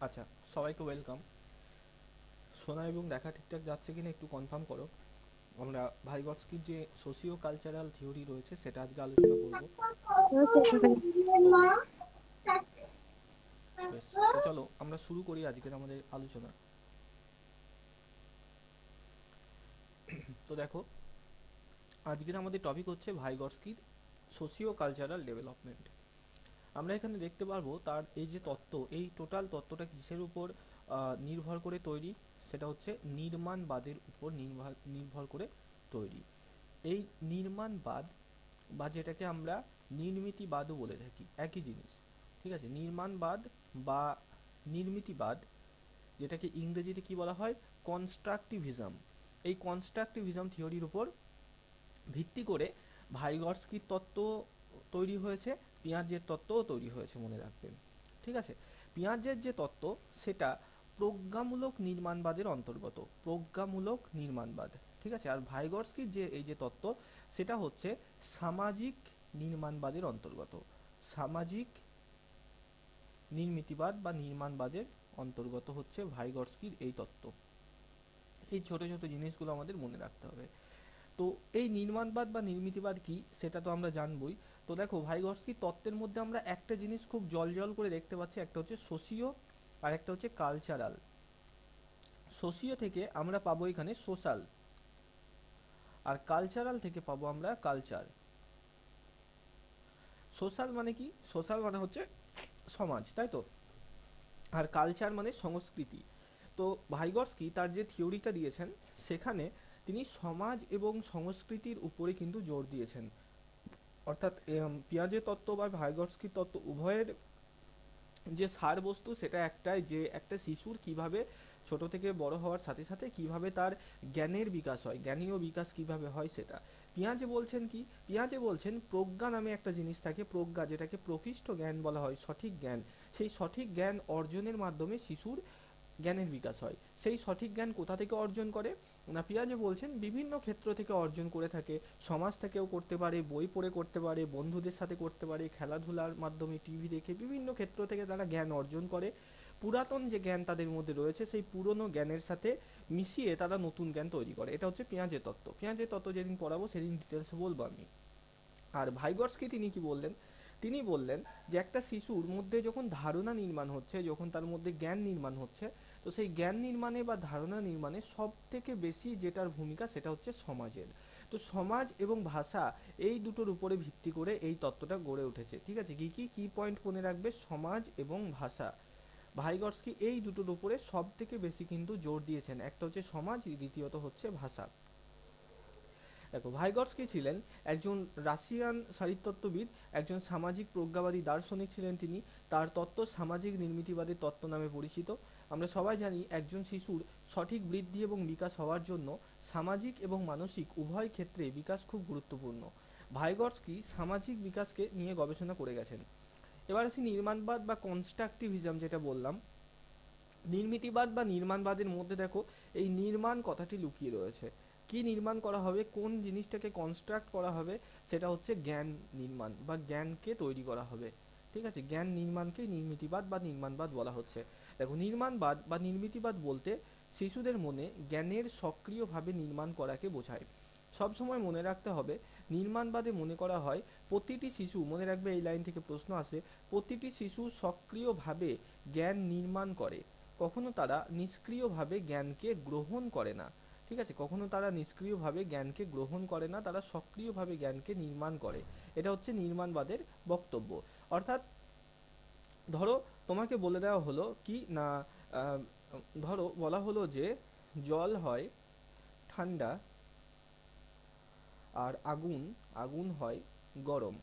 আচ্ছা, সবাইকে ওয়েলকাম। শোনা এবং দেখা ঠিকঠাক যাচ্ছে কিনা একটু কনফার্ম করো। আমরা ভাইগটস্কির যে সোশিও কালচারাল থিওরি রয়েছে সেটা আজকে আলোচনা করব। ওকে, বেশ। তো চলো আমরা শুরু করি আজকের আমাদের আলোচনা। তো দেখো, আজকের আমাদের টপিক হচ্ছে ভাইগটস্কির সোশিও কালচারাল ডেভেলপমেন্ট। আমরা এখানে দেখতে পারবো তার এই যে তত্ত্ব, এই টোটাল তত্ত্বটা কিসের উপর নির্ভর করে তৈরি, সেটা হচ্ছে নির্মাণবাদের উপর নির্ভর নির্ভর করে তৈরি। এই নির্মাণবাদ বা যেটাকে আমরা নির্মিতিবাদও বলে থাকি, একই জিনিস। ঠিক আছে, নির্মাণবাদ বা নির্মিতিবাদ, যেটাকে ইংরেজিতে কি বলা হয়, কনস্ট্রাকটিভিজম। এই কনস্ট্রাকটিভিজম থিওরির উপর ভিত্তি করে ভাইগটস্কির তত্ত্ব তৈরি হয়েছে, পিঁয়াজের তত্ত্বও তৈরি হয়েছে, মনে রাখবেন। ঠিক আছে, পিঁয়াজের যে তত্ত্ব সেটা প্রজ্ঞামূলক নির্মাণবাদের অন্তর্গত, প্রজ্ঞামূলক নির্মাণবাদ। ঠিক আছে, আর ভাইগটস্কির যে এই যে তত্ত্ব সেটা হচ্ছে সামাজিক নির্মাণবাদের অন্তর্গত, সামাজিক নির্মিতিবাদ বা নির্মাণবাদের অন্তর্গত হচ্ছে ভাইগটস্কির এই তত্ত্ব। এই ছোট ছোট জিনিসগুলো আমাদের মনে রাখতে হবে। তো এই নির্মাণবাদ বা নির্মিতিবাদ কি সেটা তো আমরা জানবই। তো দেখো, ভাইগটস্কির তত্ত্বের মধ্যে আমরা একটা জিনিস খুব জল করে দেখতে পাচ্ছি, একটা হচ্ছে সোশিও আর একটা হচ্ছে কালচারাল। সোশিও থেকে আমরা পাবো এখানে সোশ্যাল, আর কালচারাল থেকে পাবো আমরা কালচার। সোশ্যাল মানে কি? সোশ্যাল মানে হচ্ছে সমাজ, তাই তো। আর কালচার মানে সংস্কৃতি। তো ভাইগটস্কি তার যে থিওরিটা দিয়েছেন সেখানে তিনি সমাজ এবং সংস্কৃতির উপরে কিন্তু জোর দিয়েছেন। অর্থাৎ পিয়াজের তত্ত্ব বা ভাইগটস্কির তত্ত্ব উভয়ের যে সার বস্তু সেটা একটাই, যে একটা শিশুর কিভাবে ছোট থেকে বড় হওয়ার সাথে সাথে কিভাবে তার জ্ঞানের বিকাশ হয়, জ্ঞানীয় বিকাশ কিভাবে হয় সেটা। পিঁয়াজে বলছেন কি, পিঁয়াজে বলছেন প্রজ্ঞা নামে একটা জিনিস থাকে, প্রজ্ঞা যেটাকে প্রকৃষ্ট জ্ঞান বলা হয়, সঠিক জ্ঞান। সেই সঠিক জ্ঞান অর্জনের মাধ্যমে শিশুর জ্ঞানের বিকাশ হয়। সেই সঠিক জ্ঞান কোথা থেকে অর্জন করে না, পিয়াজে বলছেন বিভিন্ন ক্ষেত্র থেকে অর্জন করে থাকে। সমাজ থেকেও করতে পারে, বই পড়ে করতে পারে, বন্ধুদের সাথে করতে পারে, খেলাধুলার মাধ্যমে, টিভি দেখে, বিভিন্ন ক্ষেত্র থেকে তারা জ্ঞান অর্জন করে। পুরাতন যে জ্ঞান তাদের মধ্যে রয়েছে সেই পুরনো জ্ঞানের সাথে মিশিয়ে তারা নতুন জ্ঞান তৈরি করে। এটা হচ্ছে পেঁয়াজের তত্ত্ব। পেঁয়াজের তত্ত্ব যেদিন পড়াবো সেদিন ডিটেলসে বলবো আমি। আর ভাইগটস্কি তিনি কি বললেন, তিনি বললেন যে একটা শিশুর মধ্যে যখন ধারণা নির্মাণ হচ্ছে, যখন তার মধ্যে জ্ঞান নির্মাণ হচ্ছে, তো সেই জ্ঞান নির্মাণে বা ধারণা নির্মাণে সব থেকে বেশি যেটার ভূমিকা সেটা হচ্ছে সমাজের। তো সমাজ এবং ভাষা, এই দুটোর উপরে ভিত্তি করে এই তত্ত্বটা গড়ে উঠেছে। ঠিক আছে, কি কি কি পয়েন্ট মনে রাখবে, সমাজ এবং ভাষা। ভাইগটস্কি এই দুটোর উপরে সব থেকে বেশি কিন্তু জোর দিয়েছেন, একটা হচ্ছে সমাজ, দ্বিতীয়ত হচ্ছে ভাষা। দেখো, ভাইগটস্কি ছিলেন একজন রাশিয়ান শারীরতত্ত্ববিদ, একজন সামাজিক প্রজ্ঞাবাদী দার্শনিক ছিলেন তিনি। তার তত্ত্ব সামাজিক নির্মিতিবাদের তত্ত্ব নামে পরিচিত। আমরা সবাই জানি একজন শিশুর সঠিক বৃদ্ধি এবং বিকাশ হওয়ার জন্য সামাজিক এবং মানসিক উভয় ক্ষেত্রে বিকাশ খুব গুরুত্বপূর্ণ। ভাইগটস্কি সামাজিক বিকাশকে নিয়ে গবেষণা করে গেছেন। এবার আসি নির্মাণবাদ বা কনস্ট্রাকটিভিজম, যেটা বললাম। নির্মিতিবাদ বা নির্মাণবাদের মধ্যে দেখো, এই নির্মাণ কথাটি লুকিয়ে রয়েছে। কি নির্মাণ করা হবে, কোন জিনিসটাকে কনস্ট্রাক্ট করা হবে, সেটা হচ্ছে জ্ঞান নির্মাণ বা জ্ঞানকে তৈরি করা হবে। ঠিক আছে, জ্ঞান নির্মাণকে নির্মিতিবাদ বা নির্মাণবাদ বলা হচ্ছে। দেখো, নির্মাণবাদ বা নির্মিতিবাদ বলতে শিশুদের মনে জ্ঞানের সক্রিয়ভাবে নির্মাণ করাকে বোঝায়। সবসময় মনে রাখতে হবে, নির্মাণবাদে মনে করা হয় প্রতিটি শিশু, মনে রাখবে এই লাইন থেকে প্রশ্ন আসে, প্রতিটি শিশু সক্রিয়ভাবে জ্ঞান নির্মাণ করে, কখনো তারা নিষ্ক্রিয়ভাবে জ্ঞানকে গ্রহণ করে না। ঠিক আছে, কখনো তারা নিষ্ক্রিয়ভাবে জ্ঞানকে গ্রহণ করে না, তারা সক্রিয়ভাবে জ্ঞানকে নির্মাণ করে। এটা হচ্ছে নির্মাণবাদের বক্তব্য। অর্থাৎ ধরো, তোমাকে বলে দেওয়া হলো কি না, আহ, ধরো বলা হলো যে জল হয় ঠান্ডা আর আগুন, আগুন হয় গরম।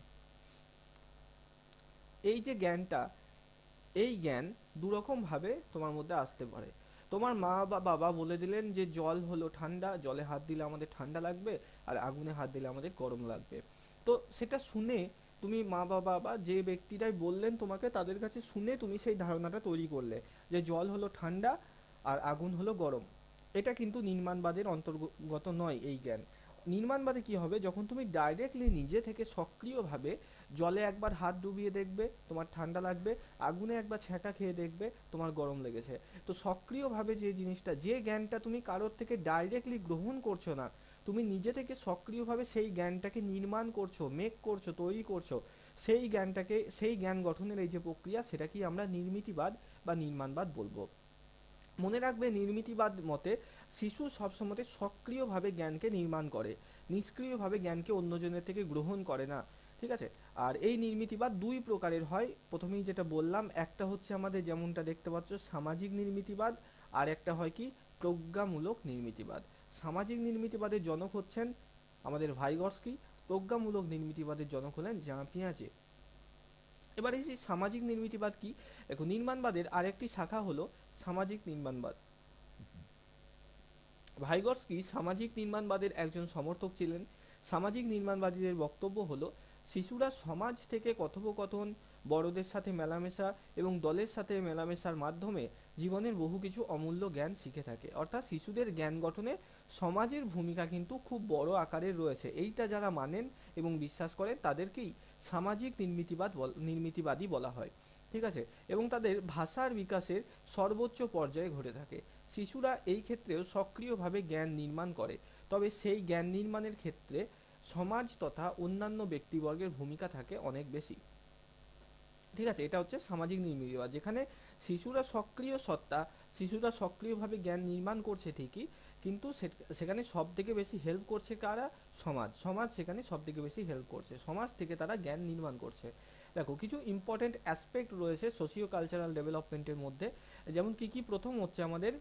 এই যে জ্ঞানটা, এই জ্ঞান দুরকম ভাবে তোমার মধ্যে আসতে পারে। তোমার মা বা বাবা বলে দিলেন যে জল হলো ঠান্ডা, জলে হাত দিলে আমাদের ঠান্ডা লাগবে, আর আগুনে হাত দিলে আমাদের গরম লাগবে। তো সেটা শুনে তুমি মা বাবা বা যে ব্যক্তিরাই বললেন তোমাকে, তাদের কাছে শুনে তুমি সেই ধারণাটা তৈরি করলে যে জল হলো ঠান্ডা আর আগুন হলো গরম। এটা কিন্তু নির্মাণবাদের অন্তর্গত নয় এই জ্ঞান। নির্মাণবাদে কি হবে, যখন তুমি ডাইরেক্টলি নিজে থেকে সক্রিয়ভাবে জলে একবার হাত ডুবিয়ে দেখবে তোমার ঠান্ডা লাগবে, আগুনে একবার ছ্যাঁকা খেয়ে দেখবে তোমার গরম লেগেছে। তো সক্রিয়ভাবে যে জিনিসটা, যে জ্ঞানটা তুমি কারোর থেকে ডাইরেক্টলি গ্রহণ করছো না, তুমি নিজে থেকে সক্রিয়ভাবে সেই জ্ঞানটাকে নির্মাণ করছো, মেক করছো, তৈরি করছো, সেই জ্ঞানটাকে, সেই জ্ঞান গঠনের এই যে প্রক্রিয়া, সেটাকেই আমরা নির্মিতিবাদ বা নির্মাণবাদ বলবো। মনে রাখবে, নির্মিতিবাদ মতে শিশু সবসময় সক্রিয়ভাবে জ্ঞানকে নির্মাণ করে, নিষ্ক্রিয়ভাবে জ্ঞানকে অন্যজনের থেকে গ্রহণ করে না। ঠিক আছে। আর এই নির্মিতিবাদ দুই প্রকারের হয়, প্রথমেই যেটা বললাম, একটা হচ্ছে আমাদের যেমনটা দেখতে পাচ্ছ সামাজিক নির্মিতিবাদ, আর একটা হয় কি প্রজ্ঞামূলক নির্মিতিবাদ। সামাজিক নির্মিতিবাদের জনক হচ্ছেন আমাদের ভাইগর্স্কি, প্রজ্ঞামূলক নির্মিতিবাদের জনক হলেন জ্যাঁ পিয়াজে। এবার এই যে সামাজিক নির্মিতিবাদ কি, দেখো নির্মাণবাদের আরেকটি শাখা হলো সামাজিক নির্মাণবাদ। ভাইগর্স্কি সামাজিক নির্মাণবাদের একজন সমর্থক ছিলেন। সামাজিক নির্মাণবাদীদের বক্তব্য হলো শিশুরা সমাজ থেকে কথোপকথন, বড়দের সাথে মেলামেশা এবং দলের সাথে মেলামেশার মাধ্যমে জীবনের বহু কিছু অমূল্য জ্ঞান শিখে থাকে। অর্থাৎ শিশুদের জ্ঞান গঠনে সমাজের ভূমিকা কিন্তু খুব বড় আকারের রয়েছে। এইটা যারা মানেন এবং বিশ্বাস করেন তাদেরকেই সামাজিক নির্মিতিবাদী বলা হয়। ঠিক আছে। এবং তাদের ভাষার বিকাশের সর্বোচ্চ পর্যায়ে ঘটে থাকে। শিশুরা এই ক্ষেত্রেও সক্রিয়ভাবে জ্ঞান নির্মাণ করে, তবে সেই জ্ঞান নির্মাণের ক্ষেত্রে সমাজ তথা অন্যান্য ব্যক্তিবর্গের ভূমিকা থাকে অনেক বেশি। ঠিক আছে। এটা হচ্ছে সামাজিক নির্মিতিবাদ, যেখানে শিশুরা সক্রিয় সত্তা, শিশুরা সক্রিয়ভাবে জ্ঞান নির্মাণ করছে ঠিকই, কিন্তু সেখানে সব থেকে বেশি হেল্প করছে কারা? সমাজ। সমাজ সেখানে সব থেকে বেশি হেল্প করছে, সমাজ থেকে তারা জ্ঞান নির্মাণ করছে। দেখো কিছু ইম্পর্টেন্ট অ্যাসপেক্ট রয়েছে সোশিও কালচারাল ডেভেলপমেন্টের মধ্যে, যেমন কি কি, প্রথম হচ্ছে আমাদের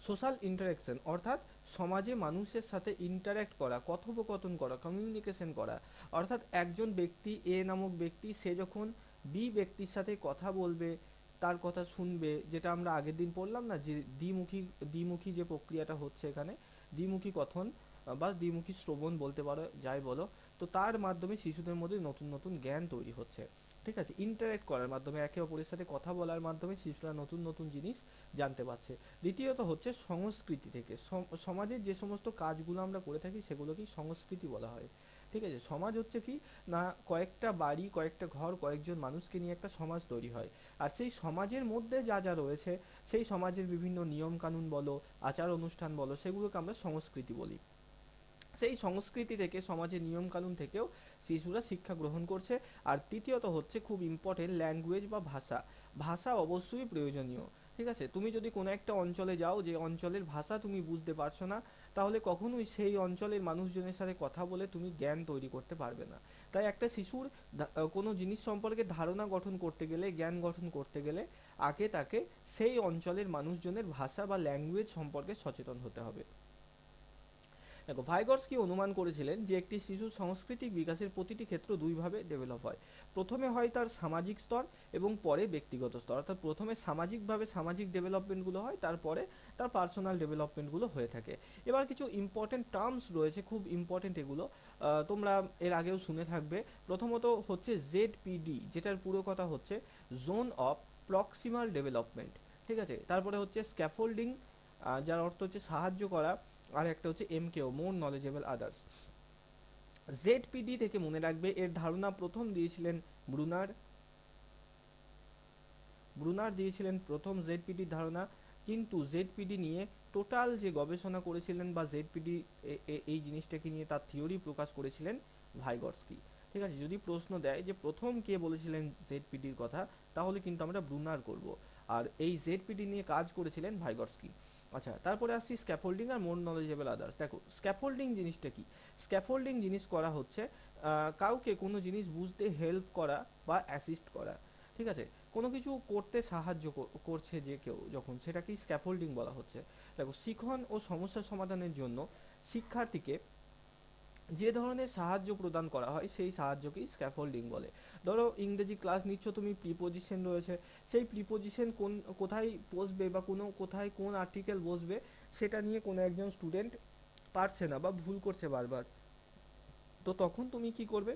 সোশ্যাল ইন্টারাকশন, অর্থাৎ সমাজে মানুষের সাথে ইন্টারাক্ট করা, কথোপকথন করা, কমিউনিকেশন করা। অর্থাৎ একজন ব্যক্তি, এ নামক ব্যক্তি, সে যখন বি ব্যক্তির সাথে কথা বলবে, তার কথা শুনবে, যেটা আমরা আগের দিন পড়লাম না, যে দ্বিমুখী দ্বিমুখী যে প্রক্রিয়াটা হচ্ছে এখানে, দ্বিমুখী কথন বা দ্বিমুখী শ্রবণ বলতে পারো, যাই বলো। তো তার মাধ্যমে শিশুদের মধ্যে নতুন নতুন জ্ঞান তৈরি হচ্ছে। ঠিক আছে। ইন্টারাক্ট করার মাধ্যমে, একে অপরের সাথে কথা বলার মাধ্যমে শিশুরা নতুন নতুন জিনিস জানতে পারছে। দ্বিতীয়ত হচ্ছে সংস্কৃতি থেকে, সমাজের যে সমস্ত কাজগুলো আমরা করে থাকি সেগুলোকেই সংস্কৃতি বলা হয়। ঠিক আছে। সমাজ হচ্ছে কি না, কয়েকটা বাড়ি, কয়েকটা ঘর, কয়েকজন মানুষকে নিয়ে একটা সমাজ তৈরি হয়। আর সেই সমাজের মধ্যে যা যা রয়েছে, সেই সমাজের বিভিন্ন নিয়ম কানুন বলো, আচার অনুষ্ঠান বলো, সেগুলোকে আমরা সংস্কৃতি বলি। সেই সংস্কৃতি থেকে, সমাজের নিয়ম কানুন থেকেও শিশুরা শিক্ষা গ্রহণ করছে। আর তৃতীয়ত হচ্ছে খুব ইম্পর্টেন্ট, ল্যাঙ্গুয়েজ বা ভাষা। ভাষা অবশ্যই প্রয়োজনীয়। ঠিক আছে। তুমি যদি কোনো একটা অঞ্চলে যাও, যে অঞ্চলের ভাষা তুমি বুঝতে পারছো না, তাহলে কখনোই সেই অঞ্চলের মানুষজনের সাথে কথা বলে তুমি জ্ঞান তৈরি করতে পারবে না। তাই একটা শিশুর কোনো জিনিস সম্পর্কে ধারণা গঠন করতে গেলে, জ্ঞান গঠন করতে গেলে, আগে তাকে সেই অঞ্চলের মানুষজনের ভাষা বা ল্যাঙ্গুয়েজ সম্পর্কে সচেতন হতে হবে। দেখো ভাইগর্স্কি অনুমান করেছিলেন যে একটি শিশুর সাংস্কৃতিক বিকাশের প্রতিটি ক্ষেত্র দুইভাবে ডেভেলপ হয়। প্রথমে হয় তার সামাজিক স্তর এবং পরে ব্যক্তিগত স্তর। অর্থাৎ প্রথমে সামাজিকভাবে সামাজিক ডেভেলপমেন্টগুলো হয়, তারপরে তার পার্সোনাল ডেভেলপমেন্টগুলো হয়ে থাকে। এবার কিছু ইম্পর্টেন্ট টার্মস রয়েছে, খুব ইম্পর্টেন্ট এগুলো, তোমরা এর আগেও শুনে থাকবে। প্রথমত হচ্ছে জেডপিডি, যেটার পুরো কথা হচ্ছে জোন অফ প্রক্সিমাল ডেভেলপমেন্ট। ঠিক আছে। তারপরে হচ্ছে স্ক্যাফোল্ডিং, যার অর্থ হচ্ছে সাহায্য করা। আর একটা হচ্ছে এমকেও, মোর নলেজেবল আদার্স। জেডপিডি থেকে মনে রাখবে, এর ধারণা প্রথম দিয়েছিলেন ব্রুনার। ব্রুনার দিয়েছিলেন প্রথম জেডপিডির ধারণা, কিন্তু জেডপিডি নিয়ে টোটাল যে গবেষণা করেছিলেন বা জেডপিডি এই জিনিসটাকে নিয়ে তার থিওরি প্রকাশ করেছিলেন ভাইগর্স্কি। ঠিক আছে। যদি প্রশ্ন দেয় যে প্রথম কে বলেছিলেন জেডপিডির কথা, তাহলে কিন্তু আমরা ব্রুনার করব। আর এই জেডপিডি নিয়ে কাজ করেছিলেন ভাইগর্স্কি। আচ্ছা, তারপরে আসছি স্ক্যাফোল্ডিং আর মোর নলেজেবল আদার্স। দেখো স্ক্যাফোল্ডিং জিনিসটা কি। স্ক্যাফোল্ডিং জিনিস করা হচ্ছে কাউকে কোনো জিনিস বুঝতে হেল্প করা বা অ্যাসিস্ট করা। ঠিক আছে। কোনো কিছু করতে সাহায্য করছে যে কেউ যখন, সেটাকেই স্ক্যাফোল্ডিং বলা হচ্ছে। দেখো শিখন ও সমস্যা সমাধানের জন্য শিক্ষার্থীকে যে ধরনের সাহায্য প্রদান করা হয় সেই সাহায্যকেই স্ক্যাফোল্ডিং বলে। ধরো ইংরেজি ক্লাস নিচ্ছ তুমি, প্রিপোজিশন রয়েছে, সেই প্রিপোজিশন কোথায় বসবে বা কোথায় কোন আর্টিকেল বসবে, সেটা নিয়ে কোনো একজন স্টুডেন্ট পারছে না বা ভুল করছে বারবার, তো তখন তুমি কি করবে?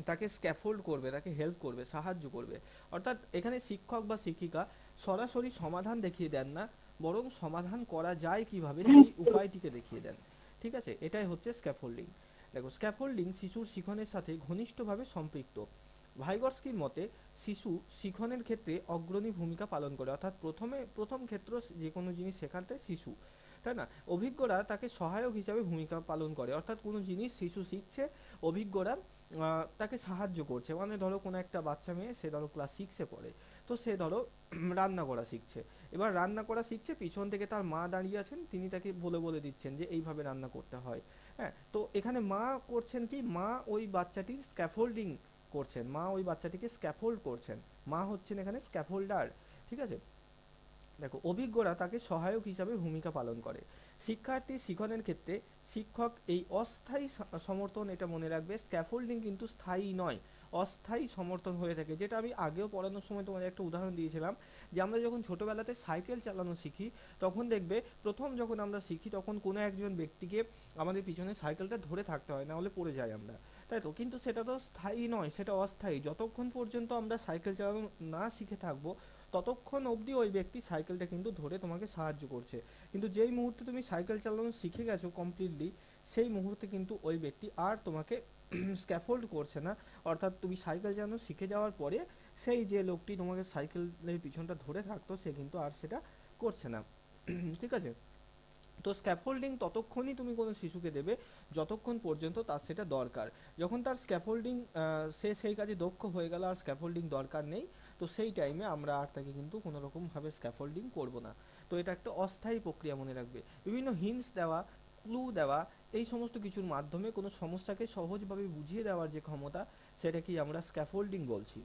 তাকে স্ক্যাফোল্ড করবে, তাকে হেল্প করবে, সাহায্য করবে। অর্থাৎ এখানে শিক্ষক বা শিক্ষিকা সরাসরি সমাধান দেখিয়ে দেন না, বরং সমাধান করা যায় কিভাবে সেই উপায়টিকে দেখিয়ে দেন। ঠিক আছে। এটাই হচ্ছে স্ক্যাফোল্ডিং। দেখো, স্ক্যাফোল্ডিং শিশুর শিখনের সাথে ঘনিষ্ঠভাবে সম্পৃক্ত। ভাইগর্স্কির মতে শিশু শিখনের ক্ষেত্রে অগ্রণী ভূমিকা পালন করে, অর্থাৎ প্রথম ক্ষেত্র যে কোনো জিনিস শেখাতে শিশু, তাই না? অভিজ্ঞরা তাকে সহায়ক হিসাবে ভূমিকা পালন করে, অর্থাৎ কোনো জিনিস শিশু শিখছে, অভিজ্ঞরা তাকে সাহায্য করছে। মানে ধরো কোনো একটা বাচ্চা মেয়ে, সে ধরো ক্লাস 6-এ পড়ে, তো সে ধরো রান্না করা শিখছে। এবার রান্না করা শিখছে, পিছন থেকে তার মা দাঁড়িয়ে আছেন, তিনি তাকে বলে বলে দিচ্ছেন যে এইভাবে রান্না করতে হয়। হ্যাঁ, তো এখানে মা করছেন কি, মা ওই বাচ্চাটির স্ক্যাফোল্ডিং করছেন, মা ওই বাচ্চাটিকে স্ক্যাফোল্ড করছেন, মা হচ্ছেন এখানে স্ক্যাফোল্ডার। ঠিক আছে? দেখো, অভিজ্ঞরা তাকে সহায়ক হিসাবে ভূমিকা পালন করে। শিক্ষার্থী শিখনের ক্ষেত্রে শিক্ষক এই অস্থায়ী সমর্থন, এটা মনে রাখবে, স্ক্যাফোল্ডিং কিন্তু স্থায়ী নয়, অস্থায়ী সমর্থন হয়ে থাকে। যেটা আমি আগেও পড়ানোর সময় তোমাদের একটা উদাহরণ দিয়েছিলাম, যে আমরা যখন ছোটোবেলাতে সাইকেল চালানো শিখি, তখন দেখবে প্রথম যখন আমরা শিখি তখন কোনো একজন ব্যক্তিকে আমাদের পিছনে সাইকেলটা ধরে থাকতে হয়, না হলে পড়ে যাই আমরা, তাই তো? কিন্তু সেটা তো স্থায়ী নয়, সেটা অস্থায়ী। যতক্ষণ পর্যন্ত আমরা সাইকেল চালানো না শিখে থাকবো, ততক্ষণ অবধি ওই ব্যক্তি সাইকেলটা কিন্তু ধরে তোমাকে সাহায্য করছে। কিন্তু যেই মুহূর্তে তুমি সাইকেল চালানো শিখে গেছো কমপ্লিটলি, সেই মুহূর্তে কিন্তু ওই ব্যক্তি আর তোমাকে স্ক্যাফোল্ড করছে না। অর্থাৎ তুমি সাইকেল চালানো শিখে যাওয়ার পরে সেই যে লোকটি তোমাকে সাইকেলের পিছনটা ধরে থাকতো, সে কিন্তু আর সেটা করছে না। ঠিক আছে? তো স্ক্যাফোল্ডিং ততক্ষণই তুমি কোনো শিশুকে দেবে যতক্ষণ পর্যন্ত তার সেটা দরকার। যখন তার স্ক্যাফোল্ডিং, সে সেই কাজে দক্ষ হয়ে গেল, আর স্ক্যাফোল্ডিং দরকার নেই, তো সেই টাইমে আমরা আর তাকে কিন্তু কোনো রকমভাবে স্ক্যাফোল্ডিং করব না। তো এটা একটা অস্থায়ী প্রক্রিয়া, মনে রাখবে। বিভিন্ন হিন্টস দেওয়া, ক্লু দেওয়া, এই সমস্ত কিছুর মাধ্যমে কোনো সমস্যাকে সহজভাবে বুঝিয়ে দেওয়ার যে ক্ষমতা, সেটাকেই আমরা স্ক্যাফোল্ডিং বলছি।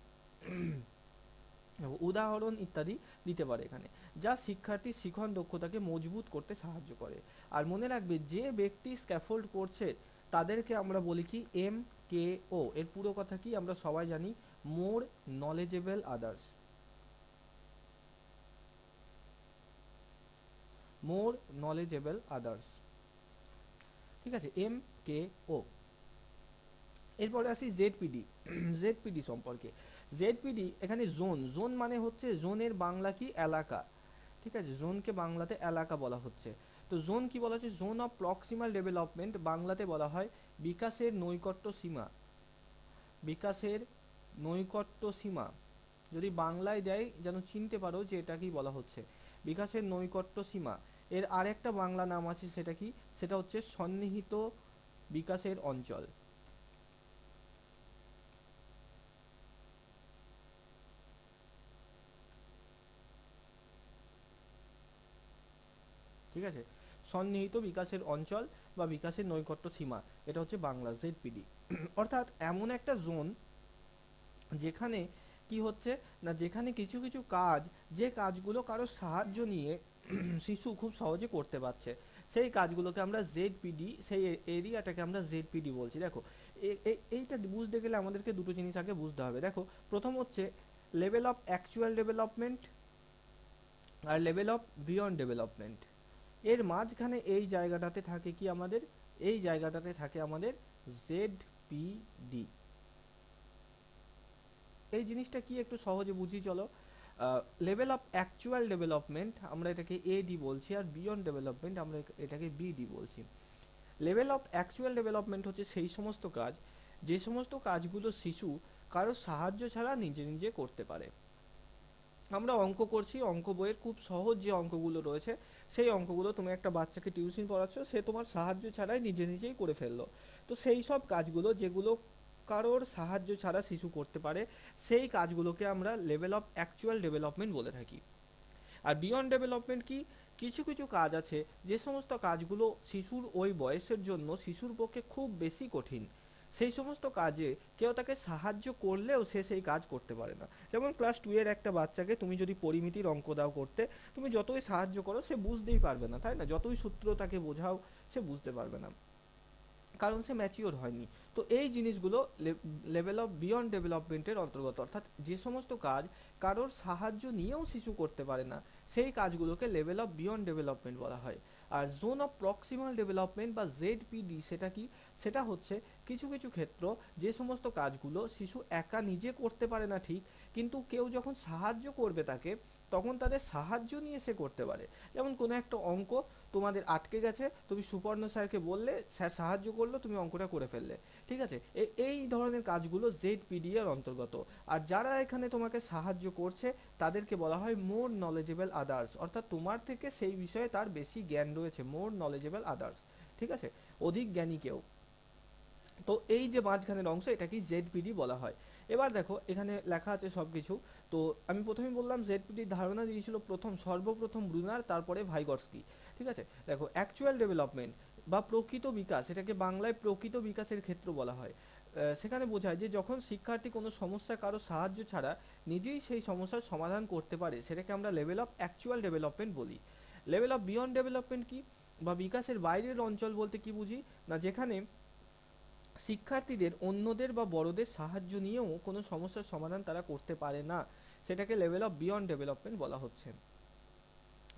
উদাহরণ ইত্যাদি দিতে পারে এখানে, যা শিক্ষার্থীর শিখন দক্ষতাকে মজবুত করতে সাহায্য করে। আর মনে রাখবে, যে ব্যক্তি স্ক্যাফোল্ড করছে তাদেরকে আমরা বলি কি, MKO। এর পুরো কথা কি আমরা সবাই জানি, মোর নলেজেবল আদার্স, মোর নলেজেবল আদার্স। ঠিক আছে? MKO। এরপরে আসি ZPD। ZPD সম্পর্কে, ZPD এখানে জোন মানে হচ্ছে, জোনের বাংলা কি, এলাকা। ঠিক আছে? জোনকে বাংলাতে এলাকা বলা হচ্ছে। তো জোন কি বলা হচ্ছে, জোন অফ প্রক্সিমাল ডেভেলপমেন্ট, বাংলাতে বলা হয় বিকাশের নৈকট্য সীমা। বিকাশের নৈকট্য সীমা যদি বাংলায় দেয়, যেন চিনতে পারো যে এটা কি বলা হচ্ছে, বিকাশের নৈকট্য সীমা। এর আরেকটা বাংলা নাম আছে, সেটা কি, সেটা হচ্ছে সন্নিহিত বিকাশের অঞ্চল। ঠিক আছে? সন্নিহিত বিকাশের অঞ্চল বা বিকাশের নৈকট্য সীমা, এটা হচ্ছে বাংলা ZPD। অর্থাৎ এমন একটা জোন যেখানে কি হচ্ছে না, যেখানে কিছু কিছু কাজ, যে কাজগুলো কারোর সাহায্য নিয়ে শিশু খুব সহজে করতে পারছে, সেই কাজগুলোকে আমরা ZPD, সেই এরিয়াটাকে আমরা ZPD বলছি। দেখো, এইটা বুঝতে গেলে আমাদেরকে দুটো জিনিস আগে বুঝতে হবে। দেখো, প্রথম হচ্ছে লেভেল অফ অ্যাকচুয়াল ডেভেলপমেন্ট আর লেভেল অফ বিয়ন্ড ডেভেলপমেন্ট। এর মাঝখানে এই জায়গাটাতে থাকে কি আমাদের, এই জায়গাটাতে থাকে আমাদের ZPD। এই জিনিসটা কি একটু সহজে বুঝি চলো। লেভেল অফ অ্যাকচুয়াল ডেভেলপমেন্ট আমরা এটাকে AD বলছি, আর বিয়ন্ড ডেভেলপমেন্ট আমরা এটাকে BD বলছি। লেভেল অফ অ্যাকচুয়াল ডেভেলপমেন্ট হচ্ছে সেই সমস্ত কাজ, যে সমস্ত কাজগুলো শিশু কারো সাহায্য ছাড়া নিজে নিজে করতে পারে। আমরা অঙ্ক করছি, অঙ্ক বইয়ের খুব সহজ যে অঙ্কগুলো রয়েছে, সেই অঙ্কগুলো তুমি একটা বাচ্চাকে টিউশন পড়াচ্ছ, সে তোমার সাহায্য ছাড়াই নিজে নিজেই করে ফেললো। তো সেই সব কাজগুলো যেগুলো কারোর সাহায্য ছাড়া শিশু করতে পারে, সেই কাজগুলোকে আমরা লেভেল অফ অ্যাকচুয়াল ডেভেলপমেন্ট বলে থাকি। আর বিয়ন্ড ডেভেলপমেন্ট কি, কিছু কিছু কাজ আছে যে সমস্ত কাজগুলো শিশুর ওই বয়সের জন্য শিশুর পক্ষে খুব বেশি কঠিন, সেই সমস্ত কাজে কেউ তাকে সাহায্য করলেও সে সেই কাজ করতে পারে না। যেমন ক্লাস 2 এর একটা বাচ্চাকে তুমি যদি পরিমিতির অঙ্ক দাও করতে, তুমি যতই সাহায্য করো সে বুঝতেই পারবে না, তাই না? যতই সূত্র তাকে বোঝাও, সে বুঝতে পারবে না, কারণ সে ম্যাচিওর হয়নি। তো এই জিনিসগুলো লেভেল অফ বিয়ন্ড ডেভেলপমেন্টের অন্তর্গত, অর্থাৎ যে সমস্ত কাজ কারোর সাহায্য নিয়েও শিশু করতে পারে না, সেই কাজগুলোকে লেভেল অফ বিয়ন্ড ডেভেলপমেন্ট বলা হয়। আর জোন অফ প্রক্সিমাল ডেভেলপমেন্ট বা ZPD, সেটা কি, সেটা হচ্ছে কিছু কিছু ক্ষেত্র, যে সমস্ত কাজগুলো শিশু একা নিজে করতে পারে না ঠিক, কিন্তু কেউ যখন সাহায্য করবে তাকে, তখন তাদের সাহায্য নিয়ে সে করতে পারে। যেমন কোনো একটা অঙ্ক তোমাদের আটকে গেছে, তুমি সুপর্ণ স্যারকে বললে, স্যার সাহায্য করলো, তুমি অঙ্কটা করে ফেললে। ঠিক আছে, এই ধরনের কাজগুলো জেডপিডি এর অন্তর্গত। আর যারা এখানে তোমাকে সাহায্য করছে তাদেরকে বলা হয় মোর নলেজেবল আদার্স, অর্থাৎ তোমার থেকে সেই বিষয়ে তার বেশি জ্ঞান রয়েছে, মোর নলেজেবল আদার্স। ঠিক আছে, অধিক জ্ঞানী কেউ। তো এই যে মাঝখানের অংশ, এটাকে জেডপিডি বলা হয়। এবার দেখো এখানে লেখা আছে সব কিছু। তো আমি প্রথমে বললাম জেডপিডির ধারণা দিয়েছিল সর্বপ্রথম ব্রুনার, তারপরে ভাইগর্সকি। ঠিক আছে, দেখো অ্যাকচুয়াল ডেভেলপমেন্ট বা প্রকৃত বিকাশ, এটাকে বাংলায় প্রকৃত বিকাশের ক্ষেত্র বলা হয়। সেখানে বোঝায় যে যখন শিক্ষার্থী কোনো সমস্যা কারো সাহায্য ছাড়া নিজেই সেই সমস্যার সমাধান করতে পারে, সেটাকে আমরা লেভেল অফ অ্যাকচুয়াল ডেভেলপমেন্ট বলি। লেভেল অফ বিয়ন্ড ডেভেলপমেন্ট কি, বা বিকাশের বাইরের অঞ্চল বলতে কি বুঝি, না যেখানে শিক্ষার্থীদের অন্যদের বা বড়দের সাহায্য নিয়েও কোনো সমস্যার সমাধান তারা করতে পারে না, সেটাকে লেভেল অফ বিয়ন্ড ডেভেলপমেন্ট বলা হচ্ছে।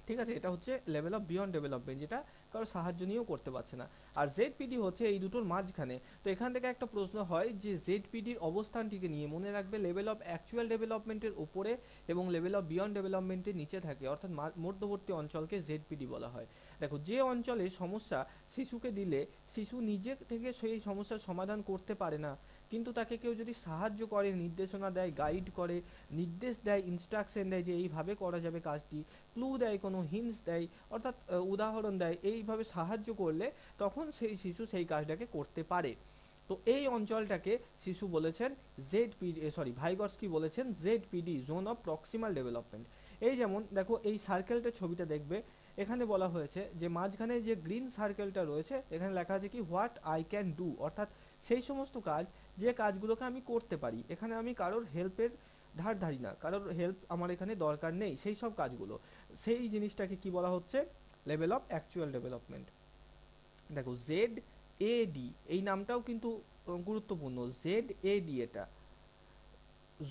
ঠিক আছে, এটা হচ্ছে লেভেল অফ বিয়ন্ড ডেভেলপমেন্ট, যেটা কারো সাহায্য নিয়েও করতে পারছে না। আর জেডপিডি হচ্ছে এই দুটোর মাঝখানে। তো এখান থেকে একটা প্রশ্ন হয় যে জেডপিডির অবস্থানটিকে নিয়ে, মনে রাখবে লেভেল অফ অ্যাকচুয়াল ডেভেলপমেন্টের উপরে এবং লেভেল অফ বিয়ন্ড ডেভেলপমেন্টের নিচে থাকে, অর্থাৎ মধ্যবর্তী অঞ্চলকে জেডপিডি বলা হয়। দেখো যে অঞ্চলে সমস্যা শিশুকে দিলে শিশু নিজে থেকে সেই সমস্যার সমাধান করতে পারে না, কিন্তু তাকে কেউ যদি সাহায্য করে, নির্দেশনা দেয়, গাইড করে, নির্দেশ দেয়, ইনস্ট্রাকশন দেয় যে এইভাবে করা যাবে কাজটি, ক্লু দেয়, কোনো হিন্টস দেয়, অর্থাৎ উদাহরণ দেয়, এইভাবে সাহায্য করলে তখন সেই শিশু সেই কাজটাকে করতে পারে। তো এই অঞ্চলটাকে শিশু বলেছেন ভাইগর্সকি বলেছেন ZPD, zone of proximal development. এই যেমন দেখো এই সার্কেলটা ছবিটা দেখবে, এখানে বলা হয়েছে যে মাঝখানে যে গ্রিন সার্কেলটা রয়েছে, এখানে লেখা আছে কি হোয়াট আই ক্যান ডু, অর্থাৎ সেই সমস্ত কাজ যে কাজগুলোকে আমি করতে পারি, এখানে আমি কারোর হেল্পের ধার ধারি না, কারোর হেল্প আমার এখানে দরকার নেই, সেই সব কাজগুলো, সেই জিনিসটাকে কি বলা হচ্ছে, লেভেল অফ অ্যাকচুয়াল ডেভেলপমেন্ট। দেখো জেড এ ডি, এই নামটাও কিন্তু গুরুত্বপূর্ণ, জেড এ ডি, এটা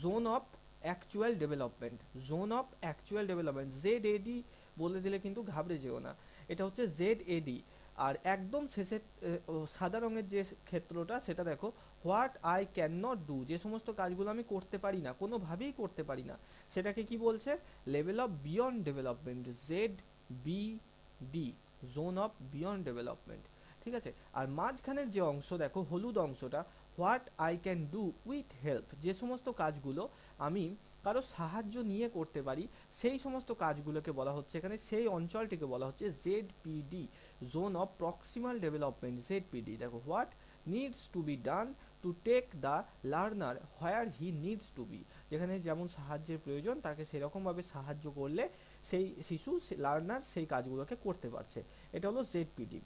zone of actual development, zone of actual development, Z A D বলে দিলে কিন্তু ঘাবড়ে যেও না, এটা হচ্ছে জেড এ ডি। আর একদম শেষে সাদা রঙের যে ক্ষেত্রটা, সেটা দেখো what I can not do, যে সমস্ত কাজগুলো আমি করতে পারি না, কোনোভাবেই করতে পারি না, সেটাকে কি বলছে, level of beyond development, Z B D, zone of beyond development. ঠিক আছে, আর মাঝখানের যে অংশ দেখো হলুদ অংশটা, what I can do with help, যে সমস্ত কাজগুলো আমি কারো সাহায্য নিয়ে করতে পারি, সেই সমস্ত কাজগুলোকে বলা হচ্ছে এখানে, সেই অঞ্চলটিকে বলা হচ্ছে ZPD, zone of proximal development, ZPD. দেখো what needs to be done to take the learner where he needs to be, যেখানে যেমন সাহায্যের প্রয়োজন তাকে সেরকমভাবে সাহায্য করলে সেই শিশু লার্নার সেই কাজগুলোকে করতে পারছে, এটা হলো জেডপিডি।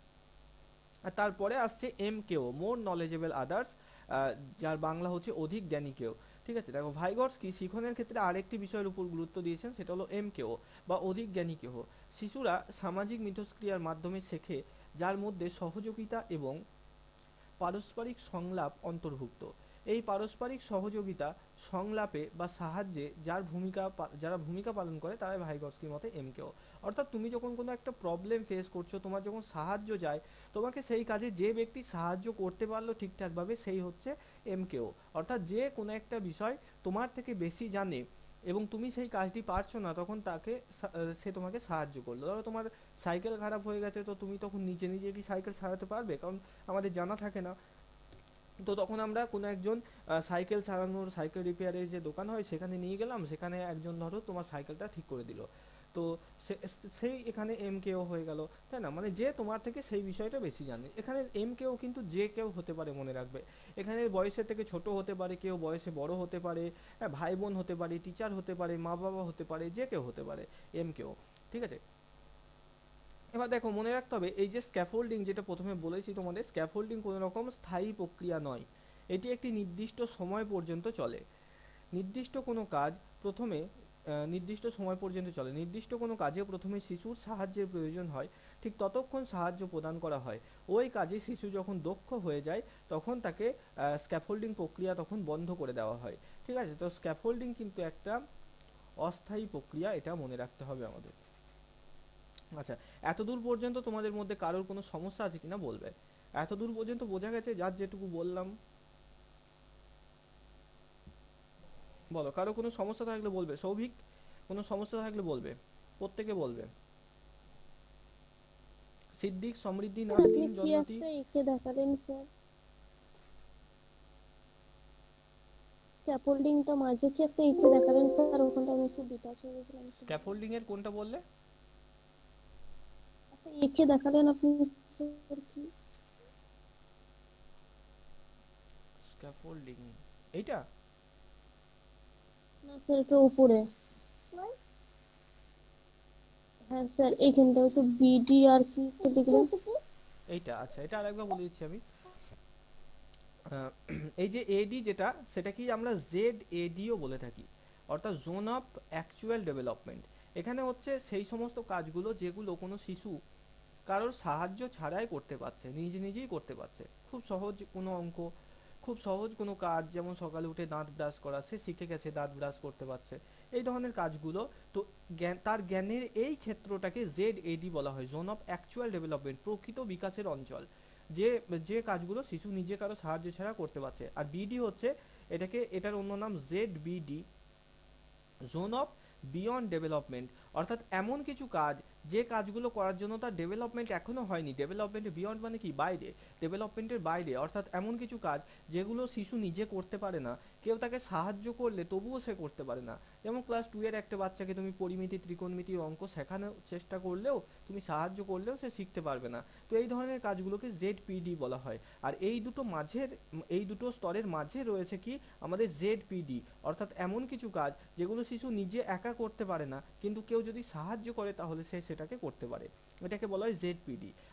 আর তারপরে আসছে এম কেও, মোর নলেজেবল আদার্স, যার বাংলা হচ্ছে অধিক জ্ঞানী কেউ। ঠিক আছে, দেখো ভাইগর্সকি শিখনের ক্ষেত্রে আরেকটি বিষয়ের উপর গুরুত্ব দিয়েছেন, সেটা হলো এম কেও বা অধিক জ্ঞানী কেহ। শিশুরা সামাজিক মিথস্ক্রিয়ার মাধ্যমে শেখে, যার মধ্যে সহযোগিতা এবং পারস্পরিক সংলাপ অন্তর্ভুক্ত। এই পারস্পরিক সহযোগিতা, সংলাপে বা সাহায্যে যারা ভূমিকা পালন করে তারাই ভাইগর্সকির মতে এমকেও। অর্থাৎ তুমি যখন কোনো একটা প্রবলেম ফেস করছো, তোমার যখন সাহায্য চায়, তোমাকে সেই কাজে যে ব্যক্তি সাহায্য করতে পারলো ঠিকঠাকভাবে, সেই হচ্ছে এমকেও। অর্থাৎ যে কোনো একটা বিষয় তোমার থেকে বেশি জানে এবং তুমি সেই কাজটি পারছো না, তখন সে তোমাকে সাহায্য করলো। ধরো তোমার সাইকেল খারাপ হয়ে গেছে, তো তুমি তখন নিজে নিজে কি সাইকেল সারাতে পারবে, কারণ আমাদের জানা থাকে না। তো তখন আমরা কোনো একজন সাইকেল সারানোর, সাইকেল রিপেয়ারের যে দোকান হয় সেখানে নিয়ে গেলাম, সেখানে একজন ধরো তোমার সাইকেলটা ঠিক করে দিল। তো সেই এখানে এম কেও হয়ে গেল, তাই না, মানে যে তোমার থেকে সেই বিষয়টা বেশি জানে। এখানে এম কেও কিন্তু যে কেউ হতে পারে, মনে রাখবে, এখানে বয়সের থেকে ছোট হতে পারে, কেউ বয়সে বড় হতে পারে, হ্যাঁ, ভাই বোন হতে পারে, টিচার হতে পারে, মা বাবা হতে পারে, যে কেউ হতে পারে এম কেও। ঠিক আছে, এবার দেখো মনে রাখতে হবে, এই যে স্ক্যাফোল্ডিং, যেটা প্রথমে বলেছি তোমাদের, স্ক্যাফোল্ডিং কোনো রকম স্থায়ী প্রক্রিয়া নয়, এটি একটি নির্দিষ্ট সময় পর্যন্ত চলে। নির্দিষ্ট কোনো কাজ প্রথমে নির্দিষ্ট সময় পর্যন্ত চলে, নির্দিষ্ট কোনো কাজে প্রথমে শিশুর সাহায্যের প্রয়োজন হয়, ঠিক ততক্ষণ সাহায্য প্রদান করা হয়। ওই কাজে শিশু যখন দক্ষ হয়ে যায়, তখন তাকে স্ক্যাফোল্ডিং প্রক্রিয়া তখন বন্ধ করে দেওয়া হয়। ঠিক আছে, তো স্ক্যাফোল্ডিং কিন্তু একটা অস্থায়ী প্রক্রিয়া, এটা মনে রাখতে হবে আমাদের। আচ্ছা, এতদূর পর্যন্ত তোমাদের মধ্যে কারোর কোনো সমস্যা আছে কিনা বলবে। এত দূর পর্যন্ত বোঝা গেছে যার যেটুকু বললাম? বলো, কারো কোনো সমস্যা থাকলে বলবে। সৌভিক, কোনো সমস্যা থাকলে বলবে, প্রত্যেকে বলবে। সিদ্দিক, সমৃদ্ধি, স্যার আপনি নাসরিন, কি জন্নতি। একটা এঁকে দেখালেন স্যার, স্ক্যাফোল্ডিংটা মাঝে কি একটা এঁকে দেখালেন স্যার, ওখানটা আমি একটু ডিটাচ হয়ে গেছিলাম, একটু বলবেন? স্ক্যাফোল্ডিং এর কোনটা বললে? একটা এঁকে দেখালেন আপনি স্যার, কি? স্ক্যাফোল্ডিং, এইটা? না স্যার, একটু উপরে। হ্যাঁ স্যার, এইখানটা একটু বিডি আর কি একটু লিখলেন। এইটা, আচ্ছা, এটা আরেকবার বলে দিচ্ছি আমি। এই যে এডি যেটা, সেটা কি আমরা জেড এডিও বলে থাকি, অর্থাৎ জোন অফ অ্যাকচুয়াল ডেভেলপমেন্ট। এখানে হচ্ছে সেই সমস্ত কাজগুলো যেগুলো কোনো শিশু কারোর সাহায্য ছাড়াই করতে পারছে, নিজে নিজেই করতে পারছে। খুব সহজ কোনো অঙ্ক, খুব সহজ কোনো কাজ, যেমন সকালে উঠে দাঁত ব্রাশ করা, সে শিখে গেছে, দাঁত ব্রাশ করতে পারছে, এই ধরনের কাজগুলো। তো তার জ্ঞানের এই ক্ষেত্রটাকে জেড এডি বলা হয়, জোন অফ অ্যাকচুয়াল ডেভেলপমেন্ট, প্রকৃত বিকাশের অঞ্চল। যে যে কাজগুলো শিশু নিজে কারো সাহায্য ছাড়া করতে পারছে। আর বিডি হচ্ছে এটাকে, এটার অন্য নাম Z BD, zone of beyond development, অর্থাৎ এমন কিছু কাজ যে কাজগুলো করার জন্য তার ডেভেলপমেন্ট এখনো হয়নি। ডেভেলপমেন্টের বিয়ন্ড মানে কি, বাইরে, ডেভেলপমেন্টের বাইরে, অর্থাৎ এমন কিছু কাজ যেগুলো শিশু নিজে করতে পারে না, কেউ তাকে সাহায্য করলে তবুও সে করতে পারে না। যেমন ক্লাস 2 এর একটা বাচ্চাকে তুমি পরিমিতি, ত্রিকোণমিতির অঙ্ক শেখানোর চেষ্টা করলেও, তুমি সাহায্য করলেও সে শিখতে পারবে না। তো এই ধরনের কাজগুলোকে জেড বলা হয়। আর এই দুটো মাঝের, এই দুটো স্তরের মাঝে রয়েছে কি, আমাদের জেড, অর্থাৎ এমন কিছু কাজ যেগুলো শিশু নিজে একা করতে পারে না, কিন্তু কেউ যদি সাহায্য করে তাহলে সে সেটাকে করতে পারে। এটাকে বলা হয় জেড।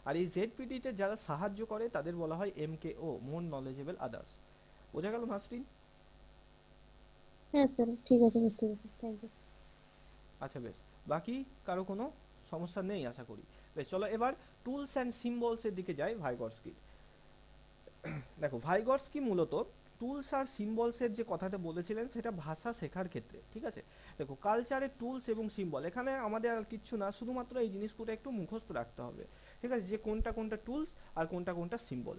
আর এই জেড তে যারা সাহায্য করে তাদের বলা হয় MKO, মোর নলেজেবল আদার্স। বোঝা গেল নাসরিন? হ্যাঁ স্যার, ঠিক আছে, বুঝতে পেরেছি, থ্যাংক ইউ। আচ্ছা, বেশ। বাকি কারো কোনো সমস্যা নেই আশা করি। বেশ, চলো এবার টুলস অ্যান্ড সিম্বলস এর দিকে যাই ভাইগটস্কির। দেখো, ভাইগটস্কি মূলত টুলস আর সিম্বলসের যে কথাটা বলেছিলেন সেটা ভাষা শেখার ক্ষেত্রে, ঠিক আছে? দেখো, কালচারের টুলস এবং সিম্বল, এখানে আমাদের আর কিচ্ছু না, শুধুমাত্র এই জিনিসগুলো একটু মুখস্থ রাখতে হবে, ঠিক আছে? যে কোনটা কোনটা টুলস আর কোনটা কোনটা সিম্বল।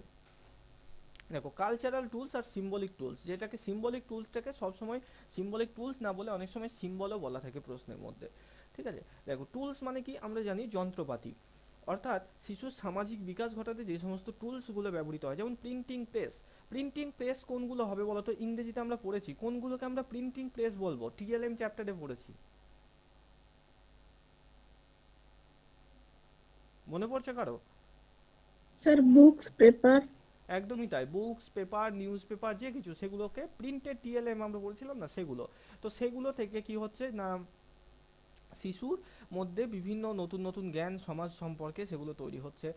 দেখো, কালচারাল টুলস আর সিম্বলিক টুলস, যেটাকে সিম্বলিক টুলসটাকে সবসময় সিম্বলিক টুলস না বলে অনেক সময় সিম্বলও বলা থাকে প্রশ্নের মধ্যে, ঠিক আছে? দেখো, টুলস মানে কি, আমরা জানি যন্ত্রপাতি, অর্থাৎ শিশুর সামাজিক বিকাশ ঘটাতে যে সমস্ত টুলসগুলো ব্যবহৃত হয়, যেমন প্রিন্টিং প্রেস। প্রিন্টিং প্রেস কোনগুলো হবে বলো তো? ইংরেজিতে আমরা পড়েছি, কোনগুলোকে আমরা প্রিন্টিং প্রেস বলবো? TLM চ্যাপ্টারে পড়েছি, মনে পড়ছে কারো? Sir books paper. একদমই তাই, বুকস, পেপার, নিউজ পেপার, যে কিছু, সেগুলোকে প্রিন্টেড TLM আমরা বলছিলাম না, সেগুলো। তো সেগুলো থেকে কি হচ্ছে না, শিশুর মধ্যে বিভিন্ন নতুন নতুন জ্ঞান সমাজ সম্পর্কে সেগুলো তৈরি হচ্ছে।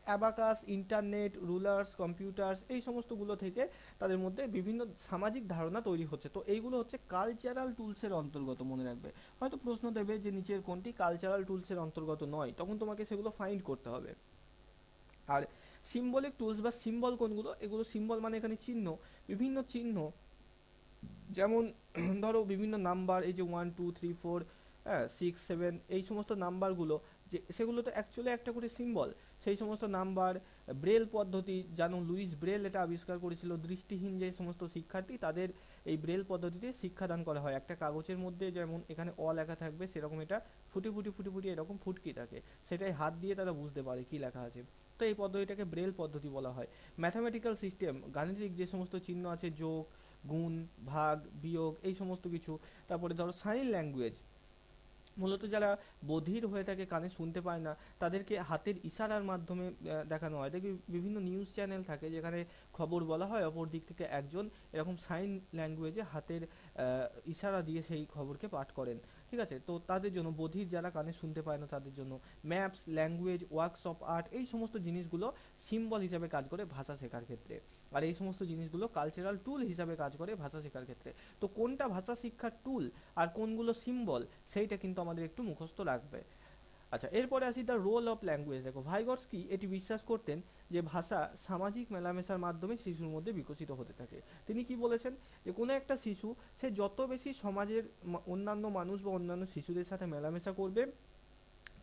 অ্যাবাকাস, ইন্টারনেট, রুলার্স, কম্পিউটার্স, এই সমস্তগুলো থেকে তাদের মধ্যে বিভিন্ন সামাজিক ধারণা তৈরি হচ্ছে। তো এইগুলো হচ্ছে কালচারাল টুলসের অন্তর্গত, মনে রাখবে। হয়তো প্রশ্ন দেবে যে নিচের কোনটি কালচারাল টুলসের অন্তর্গত নয়, তখন তোমাকে সেগুলো ফাইন্ড করতে হবে। আর সিম্বলিক টুলস বা সিম্বল কোনগুলো, এগুলো সিম্বল মানে এখানে চিহ্ন, বিভিন্ন চিহ্ন, যেমন ধরো বিভিন্ন নাম্বার, এই যে 1 2 3 4, হ্যাঁ, 6 7, এই সমস্ত নাম্বারগুলো, যে সেগুলো তো অ্যাকচুয়ালি একটা করে সিম্বল। সেই সমস্ত নাম্বার, ব্রেল পদ্ধতি, জানো লুইস ব্রেল এটা আবিষ্কার করেছিল, দৃষ্টিহীন যে সমস্ত শিক্ষার্থী তাদের এই ব্রেল পদ্ধতিতে শিক্ষাদান করা হয়। একটা কাগজের মধ্যে যেমন এখানে অ লেখা থাকবে, সেরকম এটা ফুটি ফুটি ফুটি ফুটি এরকম ফুটকি থাকে, সেটাই হাত দিয়ে তারা বুঝতে পারে কি লেখা আছে। তো এই পদ্ধতিটাকে ব্রেল পদ্ধতি বলা হয়। ম্যাথামেটিক্যাল সিস্টেম, গাণিতিক যে সমস্ত চিহ্ন আছে, যোগ, গুণ, ভাগ, বিয়োগ, এই সমস্ত কিছু। তারপরে ধরো সাইন ল্যাঙ্গুয়েজ, মূলত যারা বধির হয়ে থাকে, কানে শুনতে পায় না, তাদেরকে হাতের ইশারার মাধ্যমে দেখানো হয়। দেখবি বিভিন্ন নিউজ চ্যানেল থাকে যেখানে খবর বলা হয়, অপর দিক থেকে একজন এরকম সাইন ল্যাঙ্গুয়েজে হাতের ইশারা দিয়ে সেই খবরকে পাঠ করেন, ঠিক আছে? তো তাদের জন্য, বধির যারা কানে শুনতে পায় না তাদের জন্য maps, language, works of art, এই সমস্ত জিনিসগুলো সিম্বল হিসাবে কাজ করে ভাষা শেখার ক্ষেত্রে। আর এই সমস্ত জিনিসগুলো কালচারাল টুল হিসাবে কাজ করে ভাষা শেখার ক্ষেত্রে। তো কোনটা ভাষা শিক্ষার টুল আর কোনগুলো সিম্বল, সেইটা কিন্তু আমাদের একটু মুখস্থ রাখবে। আচ্ছা, এরপরে আসি দ্য রোল অফ ল্যাঙ্গুয়েজ। দেখো, ভাইগটস্কি এটি বিশ্বাস করতেন যে ভাষা সামাজিক মেলামেশার মাধ্যমে শিশুর মধ্যে বিকশিত হতে থাকে। তিনি কি বলেছেন, যে কোনো একটা শিশু, সে যত বেশি সমাজের অন্যান্য মানুষ বা অন্যান্য শিশুদের সাথে মেলামেশা করবে,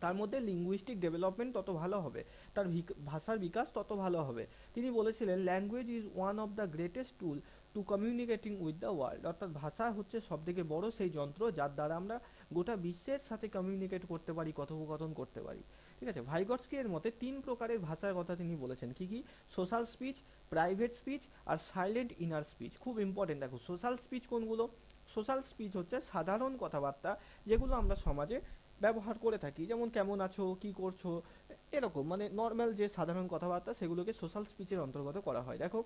তার মধ্যে লিঙ্গুইস্টিক ডেভেলপমেন্ট তত ভালো হবে, তার ভাষার বিকাশ তত ভালো হবে। তিনি বলেছিলেন language is one of the greatest tool two communicating with the world, অর্থাৎ ভাষা হচ্ছে সবথেকে বড় সেই যন্ত্র যার দ্বারা আমরা গোটা বিশ্বের সাথে কমিউনিকেট করতে পারি, কথোপকথন করতে পারি। ঠিক আছে, ভাইগটস্কি এর মতে 3 প্রকারের ভাষার কথা তিনি বলেছেন। কি কি? সোশ্যাল স্পিচ, প্রাইভেট স্পিচ আর সাইলেন্ট ইনার স্পিচ। খুব ইম্পর্টেন্ট, দেখো সোশ্যাল স্পিচ কোনগুলো? সোশ্যাল স্পিচ হচ্ছে সাধারণ কথাবার্তা যেগুলো আমরা সমাজে ব্যবহার করে থাকি, যেমন কেমন আছো, কি করছো, এরকম মানে নর্মাল যে সাধারণ কথাবার্তা, সেগুলোকে সোশ্যাল স্পিচের অন্তর্গত করা হয়। দেখো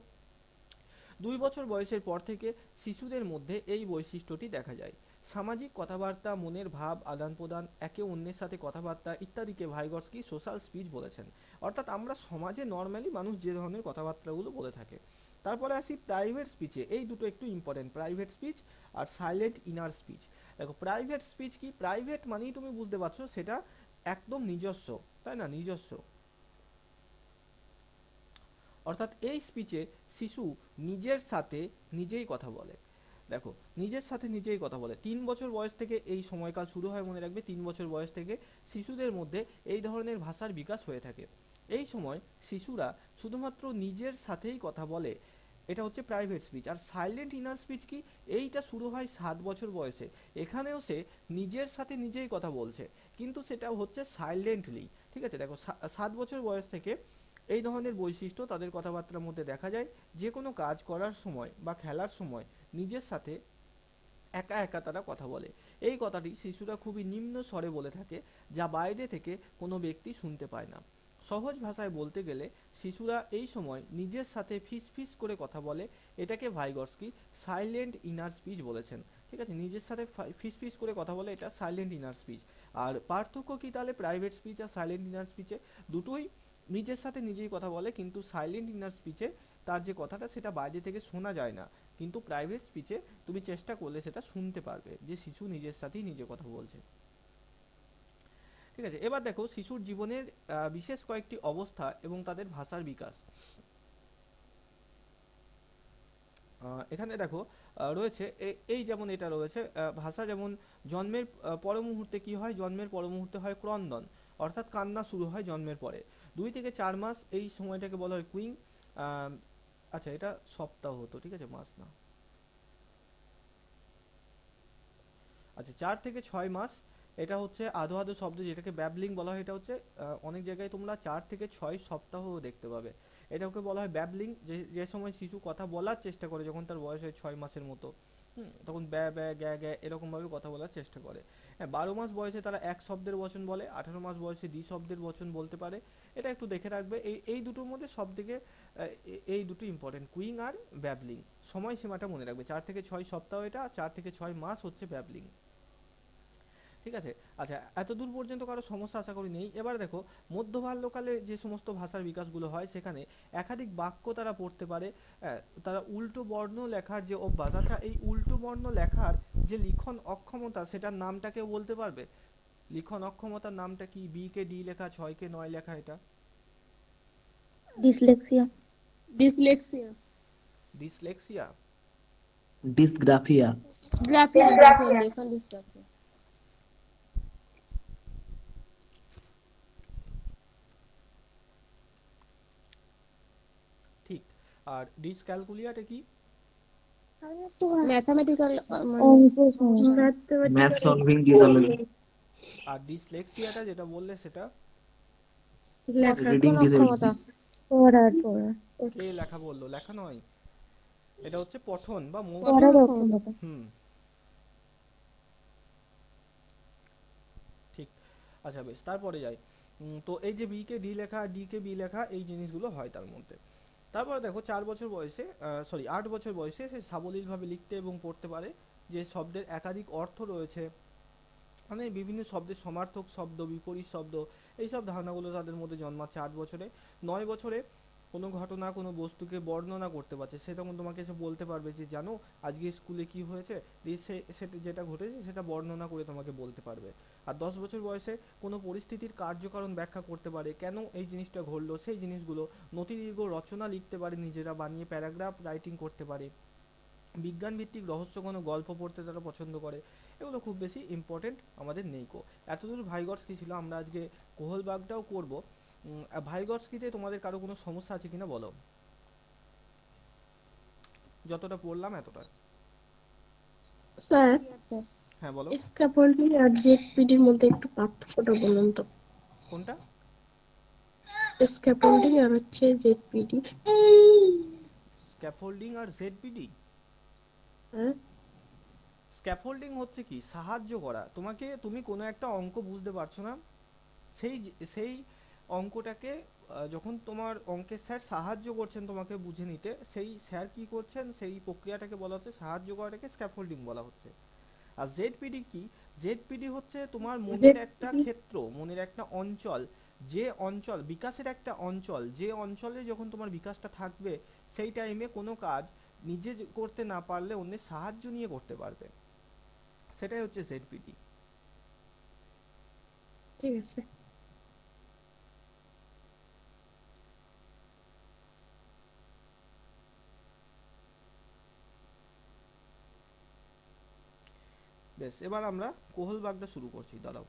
2 বছর বয়সের পর থেকে শিশুদের মধ্যে এই বৈশিষ্ট্যটি দেখা যায়। সামাজিক কথাবার্তা, মনের ভাব আদান প্রদান, একে অন্যের সাথে কথাবার্তা ইত্যাদিকে ভাইগটস্কি সোশ্যাল স্পিচ বলেছেন। অর্থাৎ আমরা সমাজে নর্মালি মানুষ যে ধরনের কথাবার্তাগুলো বলে থাকে। তারপরে আসি প্রাইভেট স্পিচে, এই দুটো একটু ইম্পর্টেন্ট, প্রাইভেট স্পিচ আর সাইলেন্ট ইনার স্পিচ। দেখো প্রাইভেট স্পিচ কি? প্রাইভেট মানেই তুমি বুঝতে পারছো সেটা একদম নিজস্ব, তাই না, নিজস্ব। অর্থাৎ এই স্পিচে শিশু নিজের সাথে নিজেই কথা বলে। দেখো নিজের সাথে নিজেই কথা বলে। 3 বছর বয়স থেকে এই সময়কাল শুরু হয়, মনে রাখবে 3 বছর বয়স থেকে শিশুদের মধ্যে এই ধরনের ভাষার বিকাশ হয়ে থাকে। এই সময় শিশুরা শুধুমাত্র নিজের সাথেই কথা বলে, এটা হচ্ছে প্রাইভেট স্পিচ। আর সাইলেন্ট ইনার স্পিচ কি? এইটা শুরু হয় 7 বছর বয়সে। এখানেও সে নিজের সাথে নিজেই কথা বলছে, কিন্তু সেটা হচ্ছে সাইলেন্টলি। ঠিক আছে, দেখো 7 বছর বয়স থেকে এই ধরনের বৈশিষ্ট্য তাদের কথাবার্তার মধ্যে দেখা যায়। যে কোনো কাজ করার সময় বা খেলার সময় নিজের সাথে একা একা তারা কথা বলে। এই কথাটি শিশুরা খুবই নিম্ন স্বরে বলে থাকে, যা বাইরে থেকে কোনো ব্যক্তি শুনতে পায় না। সহজ ভাষায় বলতে গেলে শিশুরা এই সময় নিজের সাথে ফিস ফিস করে কথা বলে। এটাকে ভাইগটস্কি সাইলেন্ট ইনার স্পিচ বলেছেন। ঠিক আছে, নিজের সাথে ফিস ফিস করে কথা বলে, এটা সাইলেন্ট ইনার স্পিচ। আর পার্থক্য কি তাহলে প্রাইভেট স্পিচ আর সাইলেন্ট ইনার স্পিচে? দুটোই নিজের সাথে নিজেই কথা বলে, কিন্তু সাইলেন্ট ইনার স্পিচে তার যে কথাটা সেটা বাইরে থেকে শোনা যায় না, কিন্তু প্রাইভেট স্পিচে তুমি চেষ্টা করলে সেটা শুনতে পারবে যে শিশু নিজের সাথেই নিজে কথা বলছে। ঠিক আছে, এবার দেখো শিশুর জীবনের বিশেষ কয়েকটি অবস্থা এবং তাদের ভাষার বিকাশ। এখানে দেখো রয়েছে এই যেমন এটা রয়েছে ভাষা, যেমন জন্মের পর মুহূর্তে কি হয়? জন্মের পর মুহূর্তে হয় ক্রন্দন, অর্থাৎ কান্না শুরু হয় জন্মের পরে। 2 থেকে 4 মাস এই সময়টাকে বলা হয় কুইং। আচ্ছা এটা সপ্তাহ হতো, ঠিক আছে, মাস না। আচ্ছা 4 থেকে 6 মাস এটা হচ্ছে আধো আধো শব্দ, যেটাকে ব্যাবলিং বলা হয়। এটা হচ্ছে অনেক জায়গায় তোমরা 4 থেকে 6 সপ্তাহ দেখতে পাবে। এটাকে বলা হয় ব্যাবলিং, যে যে সময় শিশু কথা বলার চেষ্টা করে, যখন তার বয়স হয় 6 মাসের মতো। তখন ব্যা ব্যা গ্যা গ্যা এরকম ভাবে কথা বলার চেষ্টা করে। হ্যাঁ, 12 মাস বয়সে তারা এক শব্দের বচন বলে, 18 মাস বয়সে দ্বি-শব্দের বচন বলতে পারে। এটা একটু দেখে রাখবে। এই দুটোর মধ্যে সব থেকে এই দুটো ইম্পর্টেন্ট, কুইং আর ব্যাবলিং। সময়সীমাটা মনে রাখবে, 4 থেকে 6 সপ্তাহ এটা, 4 থেকে 6 মাস হচ্ছে ব্যাবলিং। ঠিক আছে। আচ্ছা এতদূর পর্যন্ত কারো সমস্যা আশা করি নেই। এবার দেখো মধ্যবাল্যকালে যে সমস্ত ভাষার বিকাশগুলো হয়, সেখানে একাধিক বাক্য তারা পড়তে পারে। তারা উল্টো বর্ণ লেখার যে অভ্যাস, আচ্ছা এই উল্টো বর্ণ লেখার যে লিখন অক্ষমতা, সেটার নামটা কেউ বলতে পারবে? লিখন অক্ষমতার নামটা কি? বি কে ডি লেখা, 6 কে 9 লেখা, এটা dyslexia. Dyslexia. Dyslexia. Dysgraphia. Graphia, graphia লেখন ডিসগ্রাফিয়া। ঠিক। আর ডিসক্যালকুলিয়াটা কি? ম্যাথমেটিক্যাল অঙ্ক সমস্যা। Math solving disability. আর ডিসলেক্সিয়াটা যেটা বললে সেটা লেখা রিডিং অক্ষমতা। ডিসএবিলিটি। পড়া কে লেখা বললো? লেখা নয়, এটা হচ্ছে পঠন বা মৌখিক। পড়ার অক্ষমতা। হুম, ঠিক। আচ্ছা বেশ, তারপরে যাই। তো এই যে বি কে ডি লেখা, ডি কে বি লেখা, এই জিনিসগুলো হয় তার মধ্যে। তারপরে দেখো 4 বছর বয়সে 8 বছর বয়সে সে সাবলীলভাবে লিখতে এবং পড়তে পারে। যে শব্দের একাধিক অর্থ রয়েছে, মানে বিভিন্ন শব্দের সমার্থক শব্দ, বিপরীত শব্দ, এইসব ধারণাগুলো তাদের মধ্যে জন্মাচ্ছে 8 বছরে। 9 বছরে কোনো ঘটনা, কোনো বস্তুকে বর্ণনা করতে পারছে, সে তখন তোমাকে এসে বলতে পারবে যে জানো আজকে স্কুলে কি হয়েছে, দিয়ে সেটা যেটা ঘটেছে সেটা বর্ণনা করে তোমাকে বলতে পারবে। আর 10 বছর বয়সে কোনো পরিস্থিতির কার্যকারণ ব্যাখ্যা করতে পারে, কেন এই জিনিসটা ঘটলো সেই জিনিসগুলো। নথিদীর্ঘ রচনা লিখতে পারে, নিজেরা বানিয়ে প্যারাগ্রাফ রাইটিং করতে পারে। বিজ্ঞান ভিত্তিক রহস্যঘন গল্প পড়তে তারা পছন্দ করে। এগুলো খুব বেশি ইম্পর্টেন্ট আমাদের নেই কো। এতদূর ভাইগটস্কি ছিল, আমরা আজকে কোহলবাগটাও করব। ভাইগটস্কিতে তোমাদের কারো কোনো সমস্যা আছে কিনা বলো, যতটা পড়লাম এতটা। স্যার, স্যার হ্যাঁ বলো। স্ক্যাফোল্ডিং আর জেডপিডির মধ্যে একটু পার্থক্যটা বলুন তো। কোনটা? স্ক্যাফোল্ডিং আর হচ্ছে জেডপিডি। স্ক্যাফোল্ডিং আর জেডপিডি। হ্যাঁ, স্ক্যাফোল্ডিং হচ্ছে কি, সাহায্য করা তোমাকে, তুমি কোনো একটা অঙ্ক বুঝতে পারছো না, সেই অঙ্কটাকে যখন তোমার অঙ্কের স্যার সাহায্য করছেন তোমাকে বুঝে নিতে, সেই স্যার কি করছেন সেই প্রক্রিয়াটাকে বলা হচ্ছে সাহায্য করাটাকে স্ক্যাফোল্ডিং বলা হচ্ছে। আর জেডপিডি কি, জেডপিডি হচ্ছে তোমার মনের একটা জেডপিডি ক্ষেত্র, মনের একটা অঞ্চল, যে অঞ্চল বিকাশের একটা অঞ্চল, যে অঞ্চলে যখন তোমার বিকাশটা থাকবে সেই টাইমে কোনো কাজ নিজে করতে না পারলে অন্যের সাহায্য নিয়ে করতে পারবে, সেটাই হচ্ছে জেডপিডি। ঠিক আছে। বেশ, এবার আমরা কোহলবাগটা শুরু করছি, দাঁড়াও।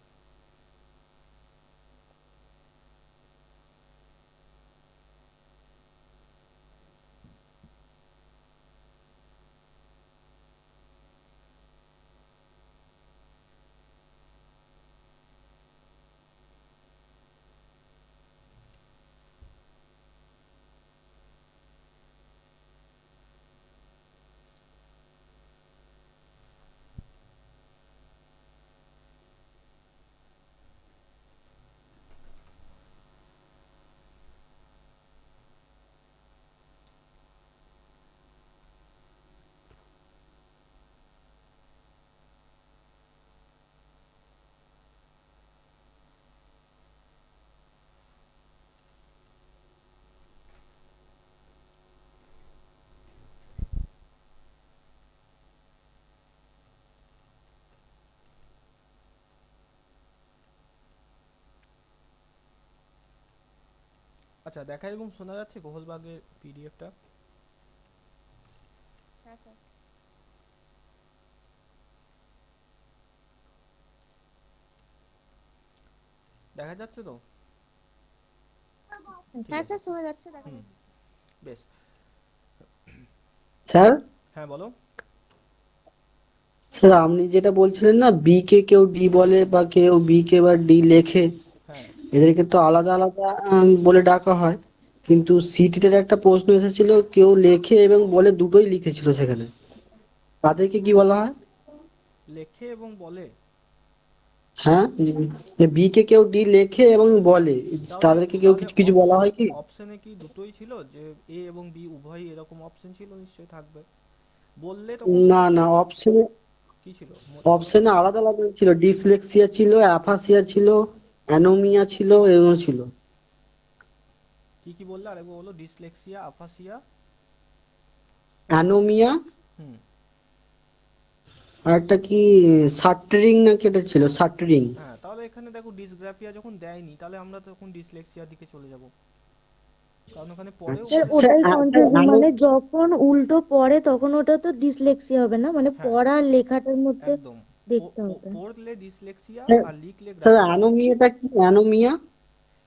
আচ্ছা, দেখা এবং শোনা যাচ্ছে কোহলবাগের পিডিএফটা? হ্যাঁ স্যার। দেখা যাচ্ছে তো? ঠিক হ্যাঁ আছে। স্যার শোনা যাচ্ছে, দেখা হুম, যাচ্ছে। বেশ। স্যার, হ্যাঁ বলো। স্যার আপনি যেটা বলছিলেন না, বি কে কেউ ডি বলে বা কেউ বি কে বা ডি লেখে, হ্যাঁ এদেরকে তো আলাদা আলাদা বলে ডাকা হয়। কিন্তু সিটির একটা প্রশ্ন এসেছিল, কেউ লেখে এবং বলে দুটোই লিখেছিল সেখানে, তাদেরকে কি বলা হয়? লেখে এবং বলে? হ্যাঁ, বি কে কেউ ডি লেখে এবং বলে, তাহলে তাদেরকে কেউ তাহলে কিছু কিছু বলা অপশন, হয় কি? অপশনে কি দুটোই ছিল, যে এ এবং বি উভয়ই এরকম অপশন ছিল? নিশ্চয়ই থাকবে। বললে তখন না শুধু না, অপশনে কি ছিল বলো তো। অপশনে আলাদা আলাদা ছিল, ডিসলেক্সিয়া ছিল, অ্যাফাসিয়া ছিল, অ্যানোমিয়া ছিল, এগুলো ছিল। কি কি বললে আরেকবার বলো। ডিসলেক্সিয়া, আফাসিয়া। অ্যানোমিয়া, হুম। আর একটা কি সাটরিং না কি এটা ছিল, সাটরিং। হ্যাঁ, তাহলে এখানে দেখো ডিসগ্রাফিয়া যখন দেয়নি, তাহলে আমরা তখন ডিসলেক্সিয়ার দিকে চলে যাব, কারণ ওখানে পরেও আচ্ছা স্যার বলেছে। স্যার, ওটাই কনফিউজিং, মানে যখন উল্টো পড়ে তখন ওটা তো ডিসলেক্সিয়া হবে না, মানে হ্যাঁ পড়ার লেখাটার মধ্যে একদম। দেখতে হবে। পড়লে ডিসলেক্সিয়া স্যার, আর লিখলে স্যার গ্রাফিয়া। অ্যানোমিয়াটা কি, অ্যানোমিয়া?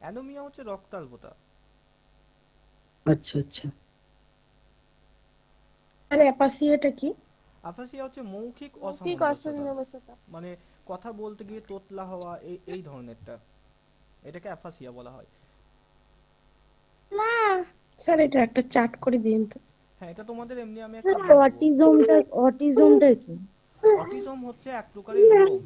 অ্যানোমিয়া হচ্ছে রক্তাল্পতা। আচ্ছা আচ্ছা। আর অ্যাপাসিয়াটা কি? আফাসিয়া হচ্ছে মৌখিক মৌখিক অসামঞ্জস্যতা, অসন্নিবেশতা। মানে কথা বলতে গিয়ে তোতলা হওয়া, এই ধরনেরটা, এটাকে অ্যাফাসিয়া বলা হয়। স্যার, এটা একটা চার্ট করে দিন তো। হ্যাঁ, এটা তোমাদের এমনি আমি একটা স্যার দিয়ে দেবো। অটিজমটা কি? অটিজম হচ্ছে এক প্রকারের রোগ,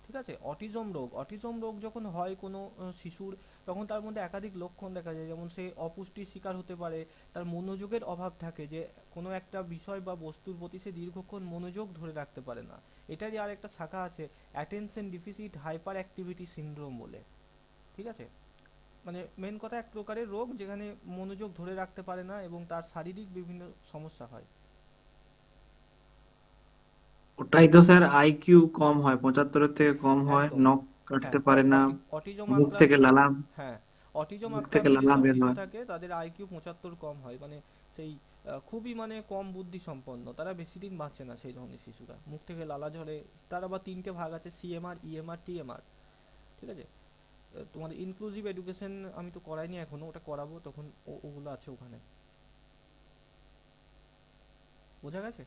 ঠিক আছে? অটিজম রোগ যখন হয় কোনো শিশুর, তখন তার মধ্যে একাধিক লক্ষণ দেখা যায়, যেমন সে অপুষ্টির শিকার হতে পারে, তার মনোযোগের অভাব থাকে, যে কোনো একটা বিষয় বা বস্তুর প্রতি সে দীর্ঘক্ষণ মনোযোগ ধরে রাখতে পারে না। এটারই আর একটা শাখা আছে, attention deficit hyper activity syndrome বলে, ঠিক আছে? মানে মেন কথা, এক প্রকারের রোগ যেখানে মনোযোগ ধরে রাখতে পারে না এবং তার শারীরিক বিভিন্ন সমস্যা হয়। ওটাই তো স্যার, আইকিউ কম হয়, 75-এর থেকে কম হয়, একদম। নখ কাটতে হ্যাঁ, পারে না, অটিজম মুখ থেকে আক্রান্ত, লালা হ্যাঁ, অটিজম মুখ থেকে আক্রান্ত লালা যেসব বের শিশু হয়। থাকে তাদের আইকিউ 75 কম হয়, মানে সেই খুবই মানে কম বুদ্ধি সম্পন্ন, তারা বেশি দিন বাঁচে না সেই ধরনের শিশুরা, মুখ থেকে লালা ঝরে। তার আবার তিনটে ভাগ আছে, সিএমআর, ইএমআর, টিএমআর। ঠিক আছে? তোমার ইনক্লুসিভ এডুকেশন আমি তো করাইনি এখনো, ওটা করাবো, তখন ওগুলো আছে ওখানে। বোঝা গেছে?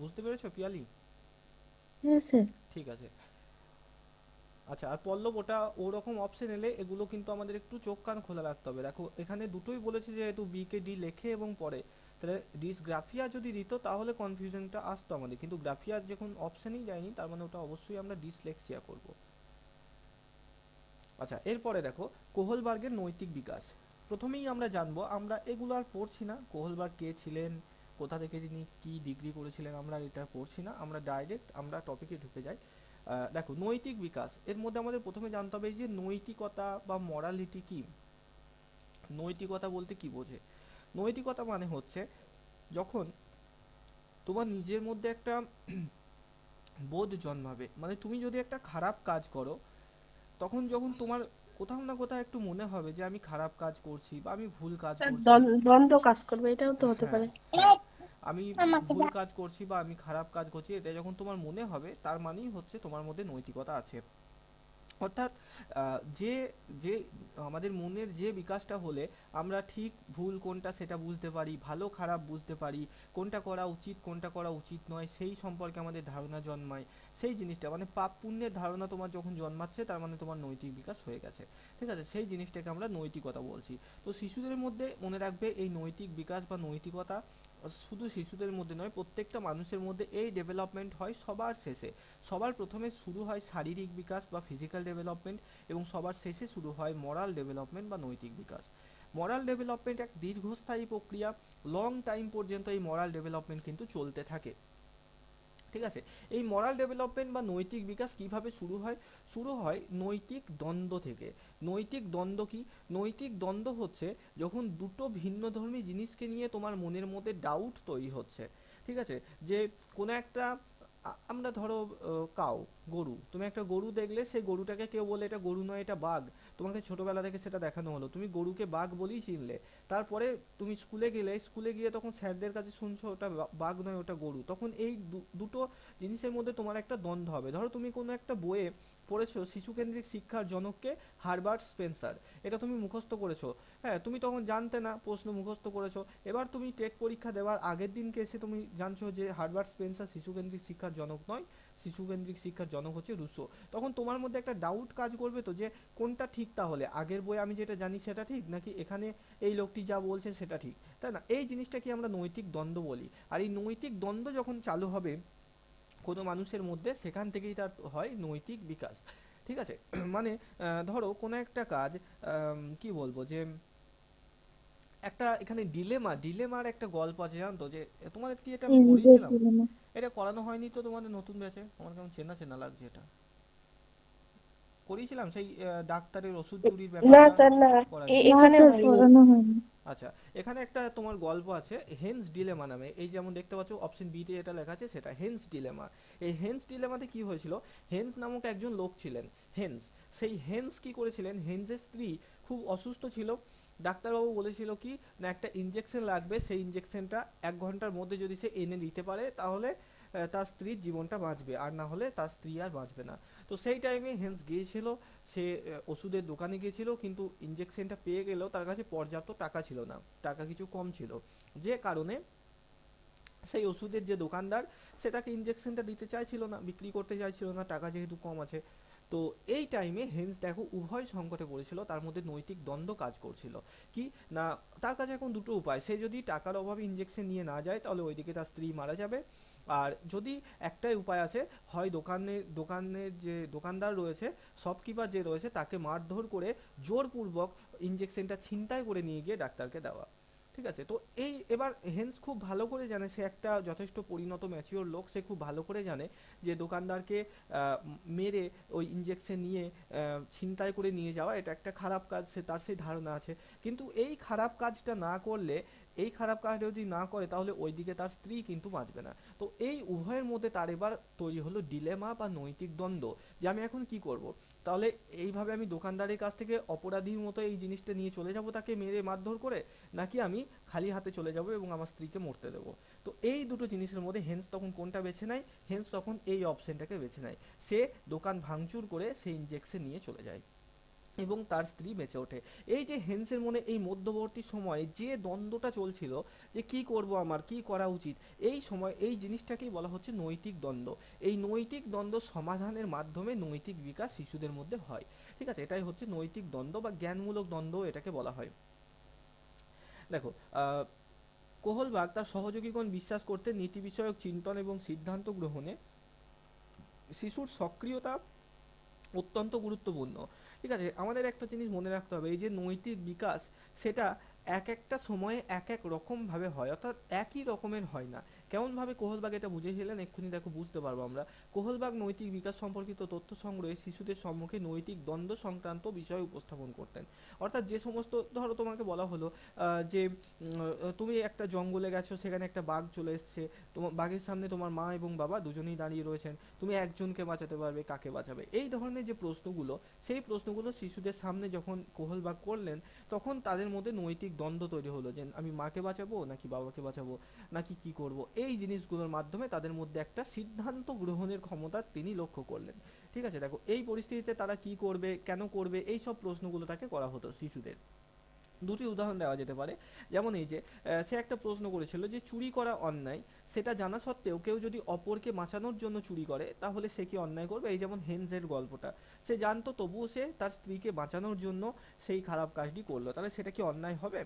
বুঝতে পেরেছো পিয়ালি? হ্যাঁ স্যার। ঠিক আছে। আচ্ছা, আর পল্লব ওটা ওরকম অপশন এলে এগুলো কিন্তু আমাদের একটু চোখ কান খোলা রাখতে হবে। দেখো এখানে দুটোই বলেছে যেহেতু বি কে ডি লেখে এবং পড়ে, তাহলে ডিসগ্রাফিয়া যদি দিত তাহলে কনফিউশনটা আসতো আমাদের, কিন্তু গ্রাফিয়া যখন অপশনই দেয়নি তার মানে ওটা অবশ্যই আমরা ডিসলেক্সিয়া করব। আচ্ছা, এরপরে দেখো কোহলবার্গের নৈতিক বিকাশ। প্রথমেই আমরা জানবো, আমরা এগুলো আর পড়ছি না, কোহলবার্গ কে ছিলেন, কোথা থেকে তিনি কি ডিগ্রি করেছিলেন, আমরা এটা পড়ছি না, আমরা ডাইরেক্ট আমরা টপিকে ঢুকে যাই। দেখো নৈতিক বিকাশ, এর মধ্যে আমাদের প্রথমে জানতে হবে যে নৈতিকতা বা মরালিটি কি। নৈতিকতা বলতে কি বোঝে? নৈতিকতা মানে হচ্ছে যখন তোমার নিজের মধ্যে একটা বোধ জন্মাবে, মানে তুমি যদি একটা খারাপ কাজ করো, তখন যখন তোমার কোথাও না কোথাও একটু মনে হবে যে আমি খারাপ কাজ করছি বা আমি ভুল কাজ স্যার করছি। দ্বন্দ্ব কাজ করবে, এটাও তো হতে হ্যাঁ, পারে। হ্যাঁ, আমি ভুল কাজ করছি বা আমি খারাপ কাজ করছি, এটা যখন তোমার মনে হবে তার মানেই হচ্ছে তোমার মধ্যে নৈতিকতা আছে। অর্থাৎ যে যে আমাদের মনের যে বিকাশটা হলে আমরা ঠিক ভুল কোনটা সেটা বুঝতে পারি, ভালো খারাপ বুঝতে পারি, কোনটা করা উচিত কোনটা করা উচিত নয় সেই সম্পর্কে আমাদের ধারণা জন্মায়, সেই জিনিসটা মানে পাপ পুণ্যের ধারণা তোমার যখন জন্মাচ্ছে তার মানে তোমার নৈতিক বিকাশ হয়ে গেছে। ঠিক আছে? সেই জিনিসটাকে আমরা নৈতিকতা বলছি। তো শিশুদের মধ্যে মনে রাখবে এই নৈতিক বিকাশ বা নৈতিকতা শুধু শিশুদের মধ্যে নয়, প্রত্যেকটা মানুষের মধ্যে এই ডেভেলপমেন্ট হয় সবার শেষে। সবার প্রথমে শুরু হয় শারীরিক বিকাশ বা ফিজিক্যাল ডেভেলপমেন্ট, এবং সবার শেষে শুরু হয় মরাল ডেভেলপমেন্ট বা নৈতিক বিকাশ। মরাল ডেভেলপমেন্ট এক দীর্ঘস্থায়ী প্রক্রিয়া, লং টাইম পর্যন্ত এই মরাল ডেভেলপমেন্ট কিন্তু চলতে থাকে। ঠিক আছে? এই মরাল ডেভেলপমেন্ট বা নৈতিক বিকাশ কিভাবে শুরু হয়? শুরু হয় নৈতিক দ্বন্দ্ব থেকে। নৈতিক দ্বন্দ্ব কি? নৈতিক দ্বন্দ্ব হচ্ছে যখন দুটো ভিন্নধর্মী জিনিসকে নিয়ে তোমার মনের মধ্যে ডাউট তৈরি হচ্ছে। ঠিক আছে? যে কোনো একটা আমরা ধরো কাউ, গরু, তুমি একটা গরু দেখলে সেই গরুটাকে কেউ বলে এটা গরু নয় এটা বাঘ, তোমাকে ছোটবেলা থেকে সেটা দেখানো হলো, তুমি গরুকে বাঘ বলেই চিনলে। তারপরে তুমি স্কুলে গেলে, স্কুলে গিয়ে তখন স্যারদের কাছে শুনছো ওটা বাঘ নয় ওটা গরু, তখন এই দুটো জিনিসের মধ্যে তোমার একটা দ্বন্দ্ব হবে। ধরো তুমি কোনো একটা বইয়ে পড়েছো শিশুকেন্দ্রিক শিক্ষার জনককে হারবার্ট স্পেন্সার, এটা তুমি মুখস্থ করেছো। হ্যাঁ, তুমি তখন জানতে না, প্রশ্ন মুখস্থ করেছো, এবার তুমি টেট পরীক্ষা দেওয়ার আগের দিনকে এসে তুমি জানছো যে হারবার্ট স্পেন্সার শিশুকেন্দ্রিক শিক্ষার জনক নয়, শিশুকেন্দ্রিক শিক্ষার জনক হচ্ছে রুসো। তখন তোমার মধ্যে একটা ডাউট কাজ করবে তো যে কোনটা ঠিক, তাহলে আগের বই আমি যেটা জানি সেটা ঠিক নাকি এখানে এই লোকটি যা বলছে সেটা ঠিক, তাই না? এই জিনিসটাকে আমরা নৈতিক দ্বন্দ্ব বলি। আর এই নৈতিক দ্বন্দ্ব যখন চালু হবে কোনো মানুষের মধ্যে, সেখান থেকেই তার হয় নৈতিক বিকাশ। ঠিক আছে? মানে ধরো কোনো একটা কাজ, কি বলবো যে একটা এখানে ডিলেমার একটা গল্প আছে জানো তো, যে তোমাদের কি এটা আমি করিয়েছিলাম? এটা করানো হয়নি তো তোমাদের নতুন ব্যাচে? আমার কেমন চেনা চেনা লাগছে এটা। করিয়েছিলাম সেই ডাক্তারের ওষুধ চুরির না ব্যাপারটা? স্যার না, করাইনি? না এখানে স্যার, হয়নি। পড়ানো হয়নি। আচ্ছা, এখানে একটা তোমার গল্প আছে হেন্স ডিলেমা নামে, এই যেমন দেখতে পাচ্ছ অপশন বি তে যেটা লেখা আছে সেটা হেন্স ডিলেমা। এই হেন্স ডিলেমাতে কি হয়েছিল, হেন্স নামক একজন লোক ছিলেন, হেন্স। সেই হেন্স কি করেছিলেন, হেন্সের স্ত্রী খুব অসুস্থ ছিল, ডাক্তারবাবু বলেছিল কি না একটা ইঞ্জেকশন লাগবে, সেই ইঞ্জেকশনটা 1 ঘন্টার মধ্যে যদি সে এনে দিতে পারে তাহলে তার স্ত্রীর জীবনটা বাঁচবে, আর না হলে তার স্ত্রী আর বাঁচবে না। তো সেই টাইমে হেন্স গিয়েছিল, সে ওষুধের দোকানে গিয়েছিল, কিন্তু ইঞ্জেকশনটা পেয়ে গেলেও তার কাছে পর্যাপ্ত টাকা ছিল না, টাকা কিছু কম ছিল, যে কারণে সেই ওষুধের যে দোকানদার সে তাকে ইঞ্জেকশনটা দিতে চাইছিল না, বিক্রি করতে চাইছিল না, টাকা যেহেতু কম আছে। তো এই টাইমে হেন্স দেখো উভয় সংকটে পড়েছিল, তার মধ্যে নৈতিক দ্বন্দ্ব কাজ করছিল। কি না, তার কাছে এখন দুটো উপায়, সে যদি টাকার অভাবে ইঞ্জেকশন নিয়ে না যায় তাহলে ওইদিকে তার স্ত্রী মারা যাবে, আর যদি একটাই উপায় আছে, হয় দোকানের যে দোকানদার রয়েছে, শপকিপার যে রয়েছে তাকে মারধর করে জোরপূর্বক ইঞ্জেকশনটা ছিনতাই করে নিয়ে গিয়ে ডাক্তারকে দেওয়া। ঠিক আছে? তো এই এবার হেন্স খুব ভালো করে জানে, সে একটা যথেষ্ট পরিণত ম্যাচিওর লোক, সে খুব ভালো করে জানে যে দোকানদারকে মেরে ওই ইঞ্জেকশন নিয়ে ছিনতাই করে নিয়ে যাওয়া এটা একটা খারাপ কাজ, সে তার সেই ধারণা আছে। কিন্তু এই খারাপ কাজটা না করলে, এই খারাপ কাজটা যদি না করে তাহলে ওইদিকে তার স্ত্রী কিন্তু বাঁচবে না। তো এই উভয়ের মধ্যে তার এবার তৈরি হলো ডিলেমা বা নৈতিক দ্বন্দ্ব, যে আমি এখন কি করব। তাহলে এইভাবে আমি দোকানদারের কাছ থেকে অপরাধীর মতো এই জিনিসটা নিয়ে চলে যাব তাকে মেরে মারধর করে, নাকি আমি খালি হাতে চলে যাব এবং আমার স্ত্রীকে মরতে দেবো? তো এই দুটো জিনিসের মধ্যে হেন্স তখন কোনটা বেছে নেয়? হেন্স তখন এই অপশনটাকে বেছে নেয়। সে দোকান ভাঙচুর করে সেই ইঞ্জেকশন নিয়ে চলে যায় এবং তার স্ত্রী বেঁচে ওঠে। এই যে হেন্সের মনে এই মধ্যবর্তী সময়ে যে দ্বন্দ্বটা চলছিল, যে কি করব, আমার কি করা উচিত, এই সময় এই জিনিসটাকেই বলা হচ্ছে নৈতিক দ্বন্দ্ব। এই নৈতিক দ্বন্দ্ব সমাধানের মাধ্যমে নৈতিক বিকাশ শিশুদের মধ্যে হয়। ঠিক আছে, এটাই হচ্ছে নৈতিক দ্বন্দ্ব বা জ্ঞানমূলক দ্বন্দ্ব এটাকে বলা হয়। দেখো, কোহলবাগ তার সহযোগীগণ বিশ্বাস করতে নীতি বিষয়ক চিন্তন এবং সিদ্ধান্ত গ্রহণে শিশুর সক্রিয়তা অত্যন্ত গুরুত্বপূর্ণ। ঠিক আছে, আমাদের একটা জিনিস মনে রাখতে হবে, এই যে নৈতিক বিকাশ, সেটা এক একটা সময়ে এক এক রকম ভাবে হয়, অর্থাৎ একই রকমের হয় না। কেমন ভাবে কোহলবাগ এটা বুঝেছিলেন এক্ষুনি দেখো বুঝতে পারবো আমরা। কোহলবাগ নৈতিক বিকাশ সম্পর্কিত তথ্য সংগ্রহে শিশুদের সম্মুখে নৈতিক দ্বন্দ্ব সংক্রান্ত বিষয় উপস্থাপন করতেন। অর্থাৎ যে সমস্ত, ধরো তোমাকে বলা হলো যে তুমি একটা জঙ্গলে গেছো, সেখানে একটা বাঘ চলে এসছে, তোমার বাঘের সামনে তোমার মা এবং বাবা দুজনেই দাঁড়িয়ে রয়েছেন, তুমি একজনকে বাঁচাতে পারবে, কাকে বাঁচাবে? এই ধরনের যে প্রশ্নগুলো, সেই প্রশ্নগুলো শিশুদের সামনে যখন কোহলবাগ করলেন, তখন তাদের মধ্যে নৈতিক দ্বন্দ্ব তৈরি হলো যে আমি মাকে বাঁচাবো নাকি বাবাকে বাঁচাবো, নাকি কি করব। এই জিনিসগুলোর মাধ্যমে তাদের মধ্যে একটা সিদ্ধান্ত গ্রহণের ক্ষমতা তিনি লক্ষ্য করলেন। ঠিক আছে, দেখো এই পরিস্থিতিতে তারা কি করবে, কেন করবে, এই সব প্রশ্নগুলো তাকে করা হতো শিশুদের। দুটি উদাহরণ দেওয়া যেতে পারে। যেমন এই যে সে একটা প্রশ্ন করেছিল যে চুরি করা অন্যায়, সেটা জানা সত্ত্বেও কেউ যদি অপরকে বাঁচানোর জন্য চুরি করে, তাহলে সে কি অন্যায় করবে? এই যেমন হেন্সের গল্পটা, সে জানতো তবুও সে তার স্ত্রীকে বাঁচানোর জন্য সেই খারাপ কাজটি করলো, তাহলে সেটা কি অন্যায় হবে?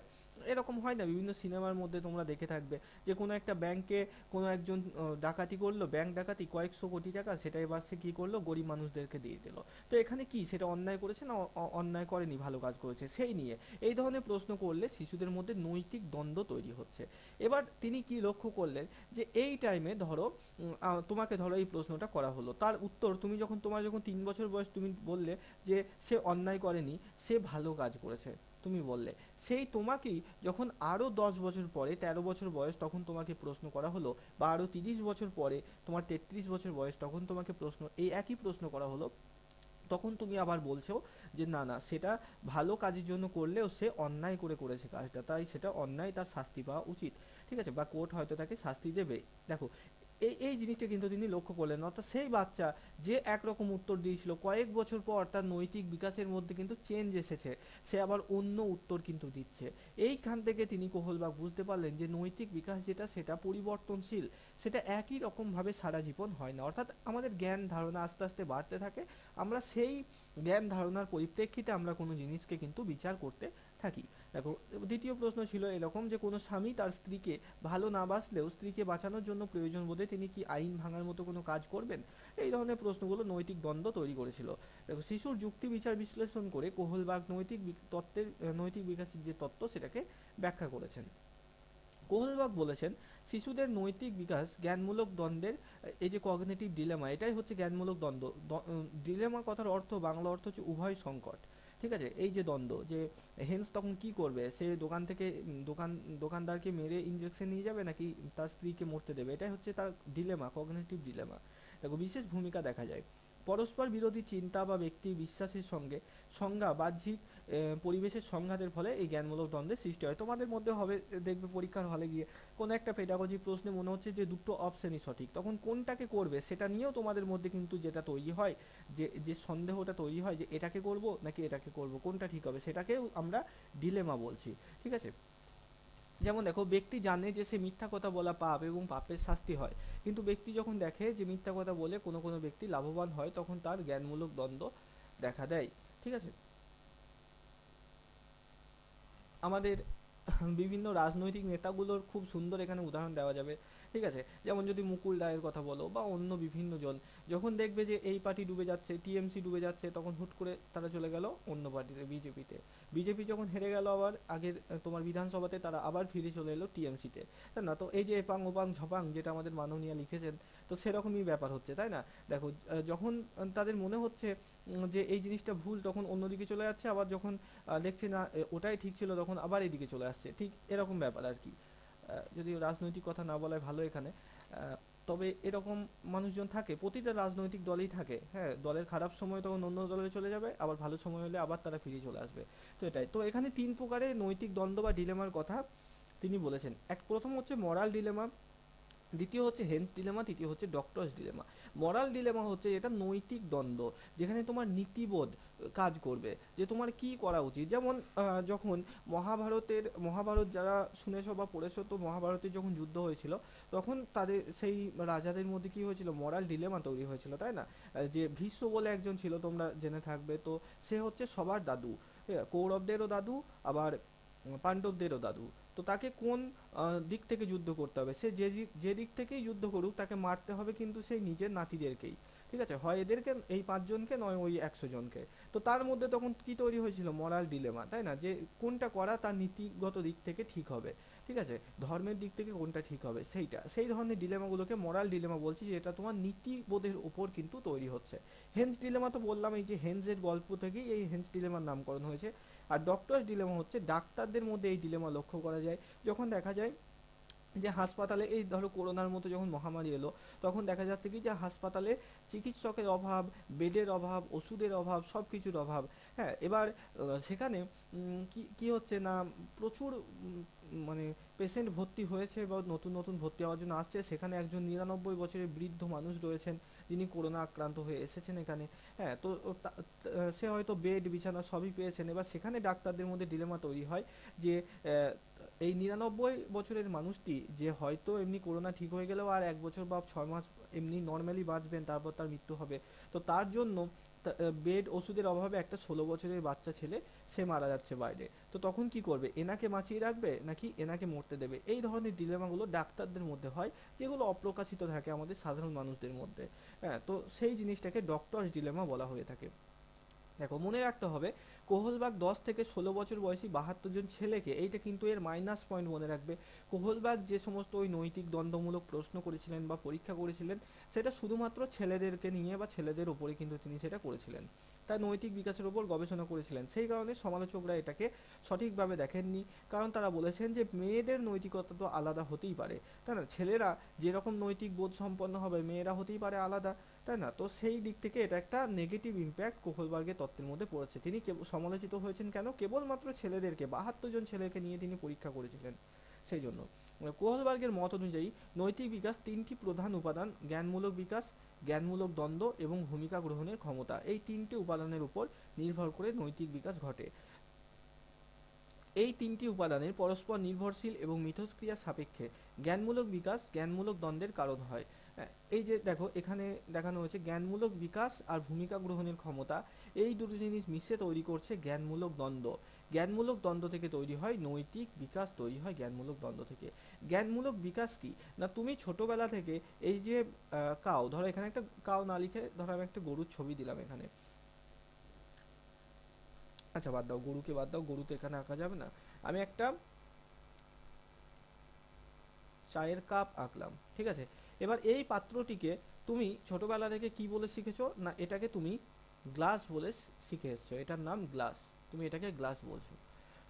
এরকম হয় না, বিভিন্ন সিনেমার মধ্যে তোমরা দেখে থাকবে যে কোনো একটা ব্যাংকে কোনো একজন ডাকাতি করলো, ব্যাংক ডাকাতি কয়েকশো কোটি টাকা, সেটা এবার সে কি করলো, গরিব মানুষদেরকে দিয়ে দিল। তো এখানে কি সেটা অন্যায় করেছে না অন্যায় করেনি, ভালো কাজ করেছে? সেই নিয়ে এই ধরনের প্রশ্ন করলে শিশুদের মধ্যে নৈতিক দ্বন্দ্ব তৈরি হচ্ছে। এবার তিনি কি লক্ষ্য করলেন, যে এই টাইমে ধরো তোমাকে ধরো এই প্রশ্নটা করা হলো, তার উত্তর তুমি যখন, তোমার যখন 3 বছর বয়স, তুমি বললে যে সে অন্যায় করেনি, সে ভালো কাজ করেছে, তুমি বললে। সেই তোমাকেই যখন আরো 10 বছর পরে, 13 বছর বয়স, তখন তোমাকে প্রশ্ন করা হলো, বা আরো 30 বছর পরে তোমার 33 বছর বয়স, তখন তোমাকে প্রশ্ন, এই একই প্রশ্ন করা হলো, তখন তুমি আবার বলছো যে না না, সেটা ভালো কাজের জন্য করলেও সে অন্যায় করে করেছে কাজটা, তাই সেটা অন্যায়, তার শাস্তি পাওয়া উচিত। ঠিক আছে, বা কোর্ট হয়তো তাকে শাস্তি দেবে। দেখো এই এই জিনিসটা কিন্তু তিনি লক্ষ্য করলেন, অর্থাৎ সেই বাচ্চা যে একরকম উত্তর দিয়েছিল, কয়েক বছর পর তার নৈতিক বিকাশের মধ্যে কিন্তু চেঞ্জ এসেছে, সে আবার অন্য উত্তর কিন্তু দিচ্ছে। এইখান থেকে তিনি কোহলবাগ বুঝতে পারলেন যে নৈতিক বিকাশ যেটা, সেটা পরিবর্তনশীল, সেটা একই রকম ভাবে সারা জীবন হয় না। অর্থাৎ আমাদের জ্ঞান ধারণা আস্তে আস্তে বাড়তে থাকে, আমরা সেই জ্ঞান ধারণার পরিপ্রেক্ষিতে আমরা কোনো জিনিসকে কিন্তু বিচার করতে থাকি। দেখো, দ্বিতীয় প্রশ্ন ছিল এরকম যে কোনো স্বামী তার স্ত্রীকে ভালো না বাসলেও স্ত্রীকে বাঁচানোর জন্য প্রয়োজন বোধে তিনি কি আইন ভাঙার মতো কোনো কাজ করবেন? এই ধরনের প্রশ্নগুলো নৈতিক দ্বন্দ্ব তৈরি করেছিল। দেখো, শিশুর যুক্তি বিচার বিশ্লেষণ করে কোহলবাগ নৈতিক বিকাশের যে তত্ত্ব, সেটাকে ব্যাখ্যা করেছেন। কোহলবাগ বলেছেন শিশুদের নৈতিক বিকাশ জ্ঞানমূলক দ্বন্দ্বের, এই যে কগনিটিভ ডিলেমা, এটাই হচ্ছে জ্ঞানমূলক দ্বন্দ্ব। ডিলেমা কথার অর্থ, বাংলা অর্থ হচ্ছে উভয় সংকট। ঠিক আছে, এই যে দ্বন্দ্ব, যে হেন্স তখন কি করবে, সে দোকান থেকে দোকানদারকে মেরে ইঞ্জেকশন নিয়ে যাবে নাকি তার স্ত্রীকে মরতে দেবে, এটাই হচ্ছে তার ডিলেমা, কগনিটিভ ডিলেমা। দেখো, বিশেষ ভূমিকা দেখা যায় পরস্পর বিরোধী চিন্তা বা ব্যক্তির বিশ্বাসের সঙ্গে সংজ্ঞা বাহ্যিক পরিবেশের সংঘাতের ফলে এই জ্ঞানমূলক দ্বন্দ্বের সৃষ্টি হয়। তোমাদের মধ্যে হবে, দেখবে পরীক্ষার হলে গিয়ে কোনো একটা পেডাগজি প্রশ্নে মনে হচ্ছে যে দুটো অপশনই সঠিক, তখন কোনটাকে করবে সেটা নিয়েও তোমাদের মধ্যে কিন্তু যেটা তৈরি হয়, যে যে সন্দেহটা তৈরি হয় যে এটাকে করব নাকি এটাকে করব, কোনটা ঠিক হবে, সেটাকেও আমরা ডিলেমা বলছি। ঠিক আছে, যেমন দেখো, ব্যক্তি জানে যে সে মিথ্যা কথা বলা পাপ এবং পাপের শাস্তি হয়, কিন্তু ব্যক্তি যখন দেখে যে মিথ্যা কথা বলে কোনো কোনো ব্যক্তি লাভবান হয়, তখন তার জ্ঞানমূলক দ্বন্দ্ব দেখা দেয়। ঠিক আছে, আমাদের বিভিন্ন রাজনৈতিক নেতাগুলোর খুব সুন্দর এখানে উদাহরণ দেওয়া যাবে। ঠিক আছে, যেমন যদি মুকুল রায়ের কথা বলো বা অন্য বিভিন্ন জন, যখন দেখবে যে এই পার্টি ডুবে যাচ্ছে, টিএমসি ডুবে যাচ্ছে, তখন হুট করে তারা চলে গেল অন্য পার্টিতে, বিজেপিতে। বিজেপি যখন হেরে গেল আবার আগের তোমার বিধানসভাতে, তারা আবার ফিরে চলে এলো টিএমসিতে, তাই না? তো এই যে এপাং ওপাং ঝপাং, যেটা আমাদের মাননীয়া লিখেছেন, তো সেরকমই ব্যাপার হচ্ছে, তাই না? দেখো, যখন তাদের মনে হচ্ছে যে এই জিনিসটা ভুল, তখন অন্যদিকে চলে যাচ্ছে, আবার যখন দেখছে না ওটাই ঠিক ছিল, তখন আবার এদিকে চলে আসছে। ঠিক এরকম ব্যাপার আর কি। যদিও রাজনৈতিক কথা না বলাই ভালো এখানে। তবে এরকম মানুষজন থাকে, প্রতিটা রাজনৈতিক দলেই থাকে। হ্যাঁ, দলের খারাপ সময় তখন অন্য দলে চলে যাবে, আবার ভালো সময় হলে আবার তারা ফিরে চলে আসবে। তো এটাই তো, এখানে তিন প্রকারের নৈতিক দ্বন্দ্ব বা ডিলেমার কথা তিনি বলেছেন। প্রথম হচ্ছে মরাল ডিলেমা, দ্বিতীয় হচ্ছে হেন্স ডিলেমা, তৃতীয় হচ্ছে ডক্টরস ডিলেমা। মরাল ডিলেমা হচ্ছে এটা নৈতিক দ্বন্দ্ব, যেখানে তোমার নীতিবোধ কাজ করবে যে তোমার কি করা উচিত। যেমন যখন মহাভারত যারা শুনেছো বা পড়েছো, তো মহাভারতের যখন যুদ্ধ হয়েছিল তখন তাদের সেই রাজাদের মধ্যে কি হয়েছিল, মরাল ডিলেমা তৈরি হয়েছিল, তাই না? যে ভীষ্ম বলে একজন ছিল, তোমরা জেনে থাকবে, তো সে হচ্ছে সবার দাদু, কৌরবদেরও দাদু, আবার পাণ্ডবদেরও দাদু। তো তাকে কোন দিক থেকে যুদ্ধ করতে হবে, সে যে দিক থেকেই যুদ্ধ করুক তাকে মারতে হবে, কিন্তু সেই নিজের নাতিদেরকেই, ঠিক আছে, হয় এদেরকে, এই 5 জনকে, নয় ওই 100 জনকে। তো তার মধ্যে তখন কি তৈরি হয়েছিল, মরাল ডিলেমা, তাই না, যে কোনটা করা তার নীতিগত দিক থেকে ঠিক হবে, ঠিক আছে, ধর্মের দিক থেকে কোনটা ঠিক হবে, সেই ধরনের ডিলেমাগুলোকে মরাল ডিলেমা বলছি, যে এটা তোমার নীতিবোধের উপর কিন্তু তৈরি হচ্ছে। হেন্স ডিলেমা তো বললাম, এই যে হেন্সের গল্প থেকেই এই হেন্স ডিলেমার নামকরণ হয়েছে। আর ডক্টরস ডিলেমা হচ্ছে ডাক্তারদের মধ্যে এই ডিলেমা লক্ষ্য করা যায়, যখন দেখা যায় যে হাসপাতালে, এই ধরো করোনার মতো যখন মহামারী এলো, তখন দেখা যাচ্ছে কি যে হাসপাতালে চিকিৎসকের অভাব, বেডের অভাব, ওষুধের অভাব, সব কিছুর অভাব। হ্যাঁ, এবার সেখানে কি কি হচ্ছে না, প্রচুর মানে পেশেন্ট ভর্তি হয়েছে বা নতুন নতুন ভর্তি হওয়ার জন্য আসছে, সেখানে একজন 99 বছরের বৃদ্ধ মানুষ রয়েছেন, যিনি করোনা আক্রান্ত হয়ে এসেছেন এখানে। হ্যাঁ, তো সে হয়তো বেড বিছানা সবই পেয়েছেন। এবার সেখানে ডাক্তারদের মধ্যে ডিলেমা তৈরি হয় যে এই 99 বছরের মানুষটি, যে হয়তো এমনি করোনা ঠিক হয়ে গেলেও আর 1 বছর বা 6 মাস এমনি নর্মালি বাঁচবেন, তারপর তার মৃত্যু হবে। তো তার জন্য বেড ওষুধের অভাবে একটা 16 বছরের বাচ্চা ছেলে সে মারা যাচ্ছে বাইরে। তো তখন কি করবে, এনাকে বাঁচিয়ে রাখবে নাকি এনাকে মরতে দেবে? এই ধরনের ডিলেমাগুলো ডাক্তারদের মধ্যে হয়, যেগুলো অপ্রকাশিত থাকে আমাদের সাধারণ মানুষদের মধ্যে। হ্যাঁ, তো সেই জিনিসটাকে ডক্টরস ডিলেমা বলা হয়ে থাকে। দেখো, মনে রাখতে হবে, কোহলবাগ 10 থেকে 16 বছর বয়সী 72 জন ছেলেকে, এইটা কিন্তু এর মাইনাস পয়েন্ট মনে রাখবে, কোহলবাগ যে সমস্ত ওই নৈতিক দ্বন্দ্বমূলক প্রশ্ন করেছিলেন বা পরীক্ষা করেছিলেন, সেটা শুধুমাত্র ছেলেদেরকে নিয়ে বা ছেলেদের ওপরে কিন্তু তিনি সেটা করেছিলেন। তার নৈতিক বিকাশের উপর গবেষণা করেছিলেন, সেই কারণে সমালোচকরা এটাকে সঠিকভাবে দেখেননি। কারণ তারা বলেছেন যে মেয়েদের নৈতিকতা তো আলাদা হতেই পারে, তাই না, ছেলেরা যেরকম নৈতিক বোধ সম্পন্ন হবে, মেয়েরা হতেই পারে আলাদা, তাই না? তো সেই দিক থেকে এটা একটা নেগেটিভ ইম্প্যাক্ট কোহলবার্গের তত্ত্বের মধ্যে পড়েছে। তিনি সমালোচিত হয়েছেন কেন, কেবলমাত্র ছেলেদেরকে, 72 জন ছেলেকে নিয়ে তিনি পরীক্ষা করেছিলেন, সেই জন্য। কোহলবার্গের মত অনুযায়ী নৈতিক বিকাশ 3টি প্রধান উপাদান: জ্ঞানমূলক বিকাশ, জ্ঞানমূলক দ্বন্দ্ব এবং ভূমিকা গ্রহণের ক্ষমতা। এই 3টি উপাদানের উপর নির্ভর করে নৈতিক বিকাশ ঘটে। এই 3টি উপাদানের পরস্পর নির্ভরশীল এবং মিথস্ক্রিয়া সাপেক্ষে জ্ঞানমূলক বিকাশ জ্ঞানমূলক দ্বন্দ্বের কারণ হয়। এই যে দেখো, এখানে দেখানো হয়েছে জ্ঞানমূলক বিকাশ আর ভূমিকা গ্রহণের ক্ষমতা, এই দুটো জিনিস মিশে তৈরি করছে জ্ঞানমূলক দ্বন্দ্ব। জ্ঞানমূলক দ্বন্দ্ব থেকে তৈরি হয় নৈতিক বিকাশ, তৈরি হয় জ্ঞানমূলক দ্বন্দ্ব থেকে। জ্ঞানমূলক বিকাশ কি না, তুমি ছোটবেলা থেকে এই যে কাউ, ধরো এখানে একটা কাউ না লিখে ধরো আমি একটা গরুর ছবি দিলাম এখানে, আচ্ছা বাদ দাও, গরুকে বাদ দাও, গরু তো এখানে আঁকা যাবে না। আমি একটা চায়ের কাপ আঁকলাম, ঠিক আছে। এবার এই পাত্রটিকে তুমি ছোটবেলা থেকে কি বলে শিখেছো না, এটাকে তুমি গ্লাস বলে শিখে এসছো, এটার নাম গ্লাস, তুমি এটাকে গ্লাস বলছো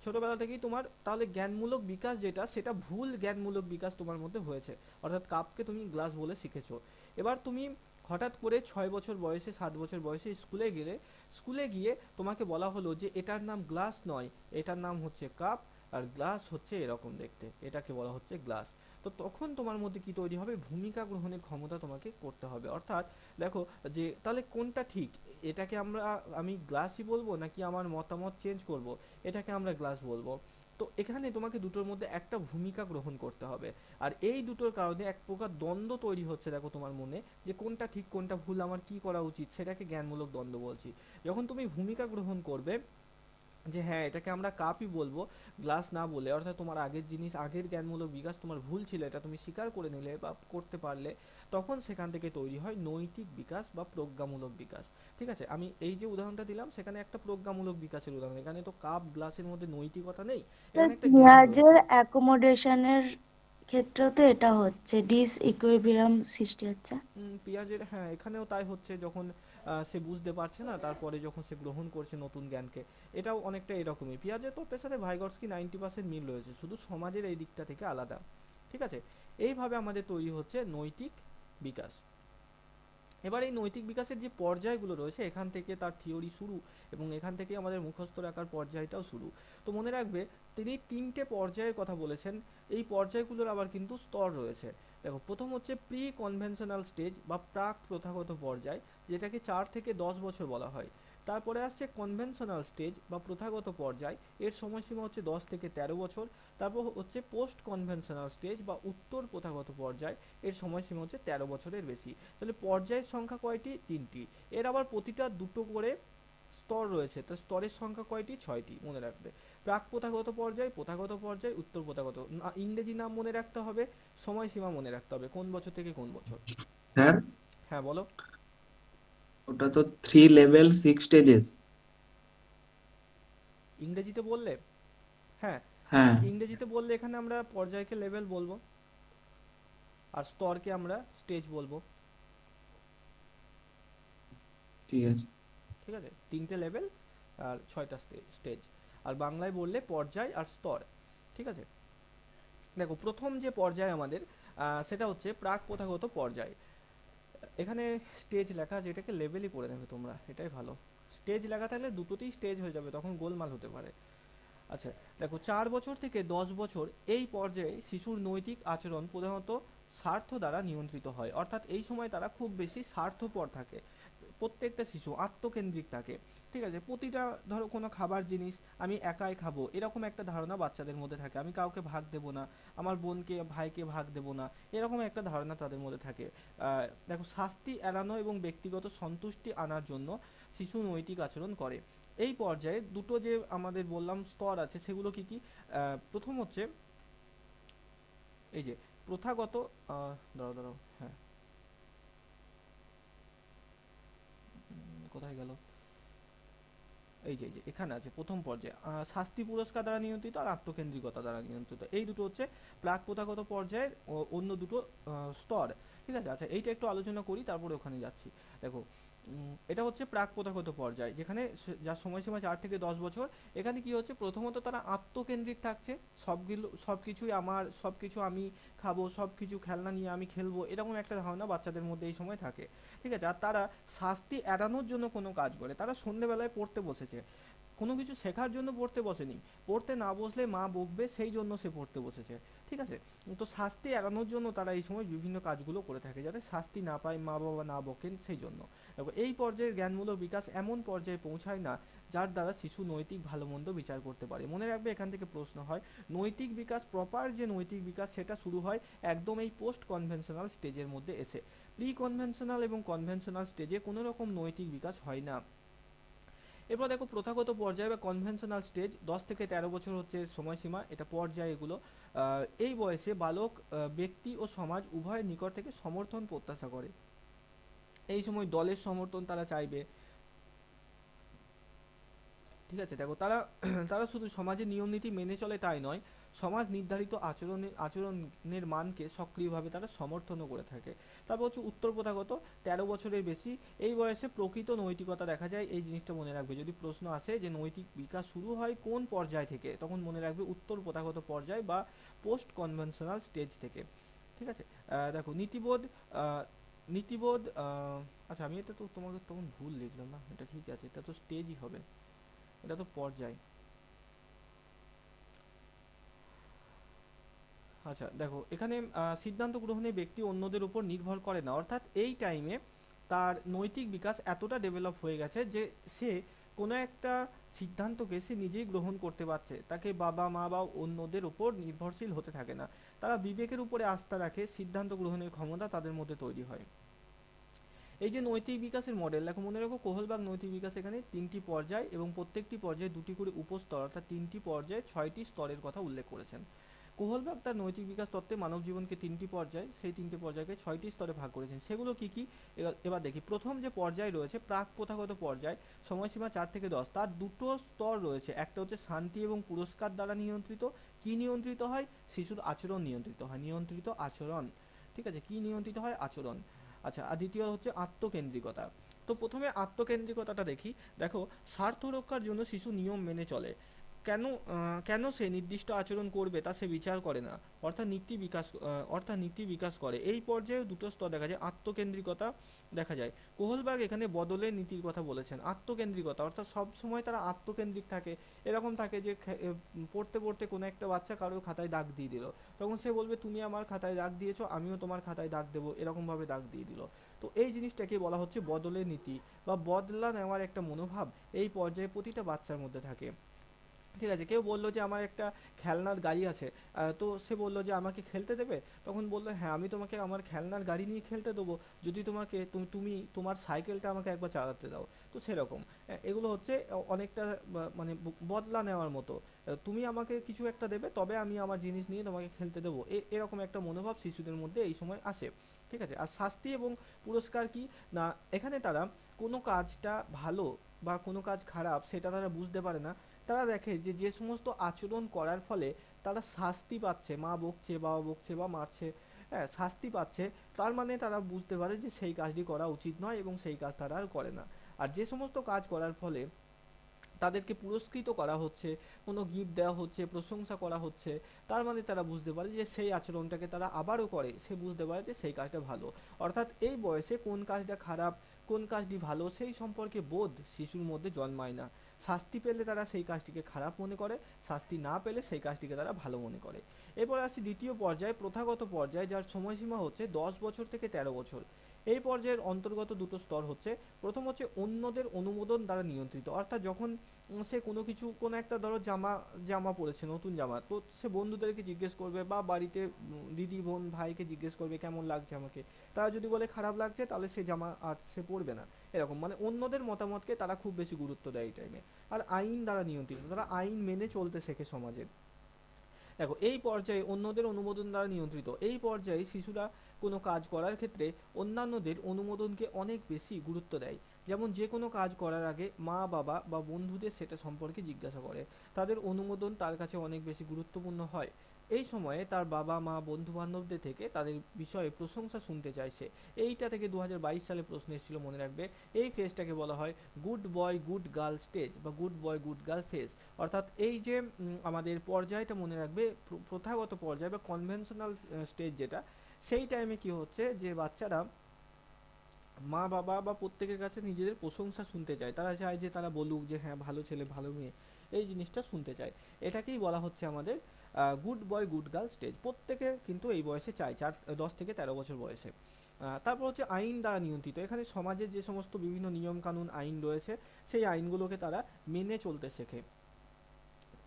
ছোটবেলা থেকেই। তোমার তাহলে জ্ঞানমূলক বিকাশ যেটা, সেটা ভুল জ্ঞানমূলক বিকাশ তোমার মধ্যে হয়েছে, অর্থাৎ কাপকে তুমি গ্লাস বলে শিখেছো। এবার তুমি হঠাৎ করে 6 বছর বয়সে, 7 বছর বয়সে স্কুলে গেলে, স্কুলে গিয়ে তোমাকে বলা হলো যে এটার নাম গ্লাস নয়, এটার নাম হচ্ছে কাপ, আর গ্লাস হচ্ছে এরকম দেখতে, এটাকে বলা হচ্ছে গ্লাস। তো তখন তোমার মধ্যে কি তৈরি হবে, ভূমিকা গ্রহণের ক্ষমতা তোমাকে করতে হবে। অর্থাৎ দেখো, যে তাহলে কোনটা ঠিক, এটাকে আমি গ্লাসই বলবো নাকি আমার মতামত চেঞ্জ করব, এটাকে আমরা গ্লাস বলবো। তো এখানে তোমাকে দুটোর মধ্যে একটা ভূমিকা গ্রহণ করতে হবে। আর এই দুটোর কারণে এক প্রকার দ্বন্দ্ব তৈরি হচ্ছে, দেখো তোমার মনে, যে কোনটা ঠিক কোনটা ভুল, আমার কি করা উচিত, সেটাকে জ্ঞানমূলক দ্বন্দ্ব বলছি। যখন তুমি ভূমিকা গ্রহণ করবে যে হ্যাঁ এটাকে আমরা কাপই বলবো, গ্লাস না বলে, অর্থাৎ তোমার আগের জিনিস, আগের জ্ঞানমূলক বিকাশ তোমার ভুল ছিল, এটা তুমি স্বীকার করে নিলে বা করতে পারলে, তখন সেখান থেকে তৈরি হয় নৈতিক বিকাশ বা প্রজ্ঞামূলক বিকাশ। ঠিক আছে, আমি এই যে উদাহরণটা দিলাম সেখানে একটা প্রজ্ঞামূলক বিকাশের উদাহরণ, এখানে তো কাপ গ্লাসের মধ্যে নৈতিকতা নেই, এখানে একটা জ্ঞান পেঁয়াজের রয়েছে। অ্যাকোমোডেশনের ক্ষেত্রেও তো এটা হচ্ছে, ডিস ইকুইলিব্রিয়াম সৃষ্টি হচ্ছে। পেঁয়াজের, হ্যাঁ এখানেও তাই হচ্ছে, যখন সে বুঝতে পারছে না, তারপরে যখন সে গ্রহণ করছে নতুন জ্ঞানকে, এটাও অনেকটা এরকমই। পেঁয়াজের তত্ত্বের সাথে ভাইগটস্কি 90% মিল রয়েছে, শুধু সমাজের এই দিকটা থেকে আলাদা। ঠিক আছে, এইভাবে আমাদের তৈরি হচ্ছে নৈতিক বিকাশ। এবার এই নৈতিক বিকাশের যে পর্যায়গুলো রয়েছে এখান থেকে তার থিওরি শুরু এবং এখান থেকে আমাদের মুখস্থ রাখার পর্যায়টাও শুরু। তো মনে রাখবে তিনি 3টে পর্যায়ের কথা বলেছেন। এই পর্যায়গুলোর আবার কিন্তু স্তর রয়েছে। দেখো, প্রথম হচ্ছে প্রি কনভেনশনাল স্টেজ বা প্রাক প্রথাগত পর্যায়, যেটাকে 4 থেকে 10 বছর বলা হয়। তারপরে আসছে কনভেনশনাল স্টেজ বা প্রথাগত পর্যায়, এর সময়সীমা হচ্ছে 10 থেকে 13 বছর। তারপর হচ্ছে পোস্ট কনভেনশনাল স্টেজ বা উত্তর প্রথাগত পর্যায়, এর সময়সীমা হচ্ছে 13 বছরের বেশি। তাহলে পর্যায়ের সংখ্যা কয়টি? 3টি। এর আবার প্রতিটা দুটো করে স্তর রয়েছে, তো স্তরের সংখ্যা কয়টি? 6টি। মনে রাখবে প্রাক প্রথাগত পর্যায়, প্রথাগত পর্যায়, উত্তর প্রথাগত। ইংরেজি নাম মনে রাখতে হবে, সময়সীমা মনে রাখতে হবে, কোন বছর থেকে কোন বছর। স্যার, হ্যাঁ বলো। ওটা তো 3 লেভেল 6 স্টেজেস। ইংরেজিতে বললে? হ্যাঁ, হ্যাঁ, ইংরেজিতে বললে এখানে আমরা পর্যায়কে লেভেল বলবো আর স্তরকে আমরা স্টেজ বলবো। ঠিক আছে। ঠিক আছে, 3টে লেভেল আর 6টা স্টেজ। আর বাংলায় বললে পর্যায় আর স্তর। ঠিক আছে, দেখো প্রথম যে পর্যায় আমাদের সেটা হচ্ছে প্রাক প্রথাগত পর্যায়। এখানে স্টেজ লেখা আছে, এটাকে লেভেলই করে নেবে তোমরা, এটাই ভালো। স্টেজ লেখা থাকলে দুটোতেই স্টেজ হয়ে যাবে, তখন গোলমাল হতে পারে। আচ্ছা, দেখো 4 বছর থেকে 10 বছর এই পর্যায়ে শিশুর নৈতিক আচরণ প্রধানত স্বার্থ দ্বারা নিয়ন্ত্রিত হয়, অর্থাৎ এই সময় তারা খুব বেশি স্বার্থপর থাকে। প্রত্যেকটা শিশু আত্মকেন্দ্রিক থাকে। ঠিক আছে, প্রতিটা ধরো কোনো খাবার জিনিস আমি একাই খাবো এরকম একটা ধারণা বাচ্চাদের মধ্যে থাকে, আমি কাউকে ভাগ দেবো না, আমার বোনকে ভাইকে ভাগ দেবো না, এরকম একটা ধারণা তাদের মধ্যে থাকে। দেখো, শাস্তি এড়ানো এবং ব্যক্তিগত সন্তুষ্টি আনার জন্য শিশু নৈতিক আচরণ করে। এই পর্যায়ে দুটো যে আমাদের বললাম স্তর আছে, সেগুলো কি কি? প্রথম হচ্ছে এই যে প্রথাগত, দাঁড়াও দাঁড়াও, হ্যাঁ কোথায় গেল? এই যে এখানে আছে প্রথম পর্যায়ে শাস্তি পুরস্কার দ্বারা নিয়ন্ত্রিত আর আত্মকেন্দ্রিকতা দ্বারা নিয়ন্ত্রিত, এই দুটো হচ্ছে প্রাক প্রথাগত পর্যায়ের অন্য দুটো স্তর। ঠিক আছে, আচ্ছা এইটা একটু আলোচনা করি, তারপরে ওখানে যাচ্ছি। দেখো, এটা হচ্ছে প্রাক প্রথাগত পর্যায়, যেখানে যার সময়সীমা 4 থেকে 10 বছর। এখানে কি হচ্ছে? প্রথমত তারা আত্মকেন্দ্রিক থাকছে, সবকিছুই আমার, সবকিছু আমি খাবো, সবকিছু খেলনা নিয়ে আমি খেলবো, এরকম একটা ধারণা বাচ্চাদের মধ্যে এই সময় থাকে। ঠিক আছে, আর তারা শাস্তি এড়ানোর জন্য কোনো কাজ করে, তারা সন্ধ্যেবেলায় পড়তে বসেছে, কোনো কিছু শেখার জন্য পড়তে বসেনি, পড়তে না বসলে মা বকবে সেই জন্য সে পড়তে বসেছে। ঠিক আছে, তো শাস্তি এড়ানোর জন্য তারা এই সময় বিভিন্ন কাজগুলো করে থাকে, যাতে শাস্তি না পায়, মা বাবা না বকেন সেই জন্য। এই পর্যায়ের জ্ঞানমূলক বিকাশ এমন পর্যায়ে পৌঁছায় না যার দ্বারা শিশু নৈতিক ভালো মন্দ বিচার করতে পারে। মনে রাখবে এখান থেকে প্রশ্ন হয়, নৈতিক বিকাশ, প্রপার যে নৈতিক বিকাশ সেটা শুরু হয় একদম এই পোস্ট কনভেনশনাল স্টেজের মধ্যে এসে। প্রি কনভেনশনাল এবং কনভেনশনাল স্টেজে কোনো রকম নৈতিক বিকাশ হয় না। এরপর দেখো, প্রথাগত পর্যায় বা কনভেনশনাল স্টেজ, 10 থেকে 13 বছর হচ্ছে সময়সীমা, এটা পর্যায় এগুলো। এই বয়সে বালক ব্যক্তি ও সমাজ উভয়ের নিকট থেকে সমর্থন প্রত্যাশা করে। এই সময় দলের সমর্থন তারা চাইবে। ঠিক আছে, দেখো তারা তারা শুধু সমাজের নিয়ম নীতি মেনে চলে তাই নয়, সমাজ নির্ধারিত আচরণের মানকে সক্রিয়ভাবে তারা সমর্থনও করে থাকে। তারপর হচ্ছে উত্তর প্রথাগত, 13 বছরের বেশি, এই বয়সে প্রকৃত নৈতিকতা দেখা যায়। এই জিনিসটা মনে রাখবে, যদি প্রশ্ন আসে যে নৈতিক বিকাশ শুরু হয় কোন পর্যায় থেকে, তখন মনে রাখবে উত্তর প্রথাগত পর্যায় বা পোস্ট কনভেনশনাল স্টেজ থেকে। ঠিক আছে, দেখো নীতিবোধ, নীতিবোধ, আচ্ছা আমি এটা তো তোমাকে তখন ভুল লিখলাম না, এটা ঠিক আছে, এটা তো স্টেজই হবে, এটা তো পর্যায়। আচ্ছা দেখো, এখানে সিদ্ধান্ত গ্রহণে ব্যক্তি অন্যদের উপর নির্ভর করে না, অর্থাৎ এই টাইমে তার নৈতিক বিকাশ এতটা ডেভেলপ হয়ে গেছে যে সে কোনো একটা সিদ্ধান্তকে সে নিজেই গ্রহণ করতে পারছে, তাকে বাবা মা বা অন্যদের উপর নির্ভরশীল হতে থাকে না, তারা বিবেকের উপরে আস্থা রাখে, সিদ্ধান্ত গ্রহণের ক্ষমতা তাদের মধ্যে তৈরি হয়। এই যে নৈতিক বিকাশের মডেল, দেখো মনে রাখো কোহলবাগ নৈতিক বিকাশ, এখানে 3টি পর্যায় এবং প্রত্যেকটি পর্যায়ে 2টি করে উপস্তর, অর্থাৎ 3টি পর্যায়ে 6টি স্তরের কথা উল্লেখ করেছেন। কোহলবাগ তার নৈতিক বিকাশ তত্ত্বে মানব জীবনকে 3টি পর্যায়, সেই 3টি পর্যায়কে 6টি স্তরে ভাগ করেছেন। সেগুলো কি কি? এবার দেখি। প্রথম যে পর্যায় রয়েছে প্রাক প্রথাগত পর্যায়, সময়সীমা 4 থেকে 10, তার দুটো স্তর রয়েছে, একটা হচ্ছে শান্তি এবং পুরস্কার দ্বারা নিয়ন্ত্রিত। কি নিয়ন্ত্রিত হয়? শিশুর আচরণ নিয়ন্ত্রিত হয়, নিয়ন্ত্রিত আচরণ। ঠিক আছে, কি নিয়ন্ত্রিত হয়? আচরণ। আচ্ছা, আর দ্বিতীয় হচ্ছে আত্মকেন্দ্রিকতা। তো প্রথমে আত্মকেন্দ্রিকতাটা দেখি। দেখো, স্বার্থ রক্ষার জন্য শিশু নিয়ম মেনে চলে, কেন সে নির্দিষ্ট আচরণ করবে তা সে বিচার করে না, অর্থাৎ নীতি বিকাশ করে। এই পর্যায়ে দুটো স্তর দেখা যায়, আত্মকেন্দ্রিকতা দেখা যায়। কোহলবার্গ এখানে বদলের নীতির কথা বলেছেন। আত্মকেন্দ্রিকতা অর্থাৎ সব সময় তারা আত্মকেন্দ্রিক থাকে, এরকম থাকে যে পড়তে পড়তে কোনো একটা বাচ্চা কারোর খাতায় দাগ দিয়ে দিল, তখন সে বলবে তুমি আমার খাতায় দাগ দিয়েছো, আমিও তোমার খাতায় দাগ দেবো, এরকম ভাবে দাগ দিয়ে দিল। তো এই জিনিসটাকে বলা হচ্ছে বদলের নীতি বা বদলা নেওয়ার একটা মনোভাব এই পর্যায়ে প্রতিটা বাচ্চার মধ্যে থাকে। ঠিক আছে, কেউ বললো যে আমার একটা খেলনার গাড়ি আছে, তো সে বললো যে আমাকে খেলতে দেবে, তখন বললো হ্যাঁ আমি তোমাকে আমার খেলনার গাড়ি নিয়ে খেলতে দেবো, যদি তুমি তোমার সাইকেলটা আমাকে একবার চালাতে দাও। তো সেরকম এগুলো হচ্ছে অনেকটা মানে বদলা নেওয়ার মতো। তুমি আমাকে কিছু একটা দেবে তবে আমি আমার জিনিস নিয়ে তোমাকে খেলতে দেবো, এরকম একটা মনোভাব শিশুদের মধ্যে এই সময় আসে। ঠিক আছে, আর শাস্তি এবং পুরস্কার কি না, এখানে তারা কোনো কাজটা ভালো বা কোনো কাজ খারাপ সেটা তারা বুঝতে পারে না। তারা দেখে যে যে সমস্ত আচরণ করার ফলে তারা শাস্তি পাচ্ছে, মা বকছে, বাবা বকছে বা মারছে, হ্যাঁ শাস্তি পাচ্ছে, তার মানে তারা বুঝতে পারে যে সেই কাজটি করা উচিত নয় এবং সেই কাজ তারা আর করে না। আর যে সমস্ত কাজ করার ফলে তাদেরকে পুরস্কৃত করা হচ্ছে, কোনো গিফট দেওয়া হচ্ছে, প্রশংসা করা হচ্ছে, তার মানে তারা বুঝতে পারে যে সেই আচরণটাকে তারা আবারও করে, সে বুঝতে পারে যে সেই কাজটা ভালো। অর্থাৎ এই বয়সে কোন কাজটা খারাপ, কোন কাজটি ভালো সেই সম্পর্কে বোধ শিশুর মধ্যে জন্মায় না। শাস্তি পেলে তারা সেই কাজটিকে খারাপ মনে করে, শাস্তি না পেলে সেই কাজটিকে তারা ভালো মনে করে। এরপর আসি দ্বিতীয় পর্যায়ে, প্রথাগত পর্যায়ে, যার সময়সীমা হচ্ছে 10 বছর থেকে 13 বছর। এই পর্যায়ের অন্তর্গত দুটো স্তর হচ্ছে, প্রথম হচ্ছে অন্যদের অনুমোদন দ্বারা নিয়ন্ত্রিত, অর্থাৎ যখন সে কোনো কিছু, কোনো একটা ধরো জামা জামা পরেছে, নতুন জামা, তো সে বন্ধুদেরকে জিজ্ঞেস করবে বা বাড়িতে দিদি বোন ভাইকে জিজ্ঞেস করবে কেমন লাগছে আমাকে, তারা যদি বলে খারাপ লাগছে তাহলে সে জামা আর সে পরবে না। এরকম মানে অন্যদের মতামতকে তারা খুব বেশি গুরুত্ব দেয় এই টাইমে। আর আইন দ্বারা নিয়ন্ত্রিত, তারা আইন মেনে চলতে শেখে সমাজে। দেখো এই পর্যায়ে অন্যদের অনুমোদন দ্বারা নিয়ন্ত্রিত, এই পর্যায়ে শিশুরা কোনো কাজ করার ক্ষেত্রে অন্যান্যদের অনুমোদনকে অনেক বেশি গুরুত্ব দেয়। যেমন যে কোনো কাজ করার আগে মা বাবা বা বন্ধুদের সেটা সম্পর্কে জিজ্ঞাসা করে, তাদের অনুমোদন তার কাছে অনেক বেশি গুরুত্বপূর্ণ হয়। এই সময়ে তার বাবা মা বন্ধু বান্ধবদের থেকে তাদের বিষয়ে প্রশংসা শুনতে চাইছে। এইটা থেকে 2022 সালে প্রশ্ন এসেছিল, মনে রাখবে। এই ফেজটাকে বলা হয় good boy good girl stage বা good boy good girl phase. অর্থাৎ এই যে আমাদের পর্যায়টা মনে রাখবে, প্রথাগত পর্যায় বা কনভেনশনাল স্টেজ যেটা, সেই টাইমে কি হচ্ছে যে বাচ্চারা মা বাবা বা প্রত্যেকের কাছে নিজেদের প্রশংসা শুনতে চায়, তারা চায় যে তারা বলুক যে হ্যাঁ ভালো ছেলে ভালো মেয়ে, এই জিনিসটা শুনতে চায়। এটাকেই বলা হচ্ছে আমাদের good boy good girl stage. প্রত্যেকে কিন্তু এই বয়সে চায়, 10 থেকে 13 বছর বয়সে। তারপর হচ্ছে আইন দ্বারা নিয়ন্ত্রিত, এখানে সমাজের যে সমস্ত বিভিন্ন নিয়ম কানুন আইন রয়েছে সেই আইনগুলোকে তারা মেনে চলতে শেখে,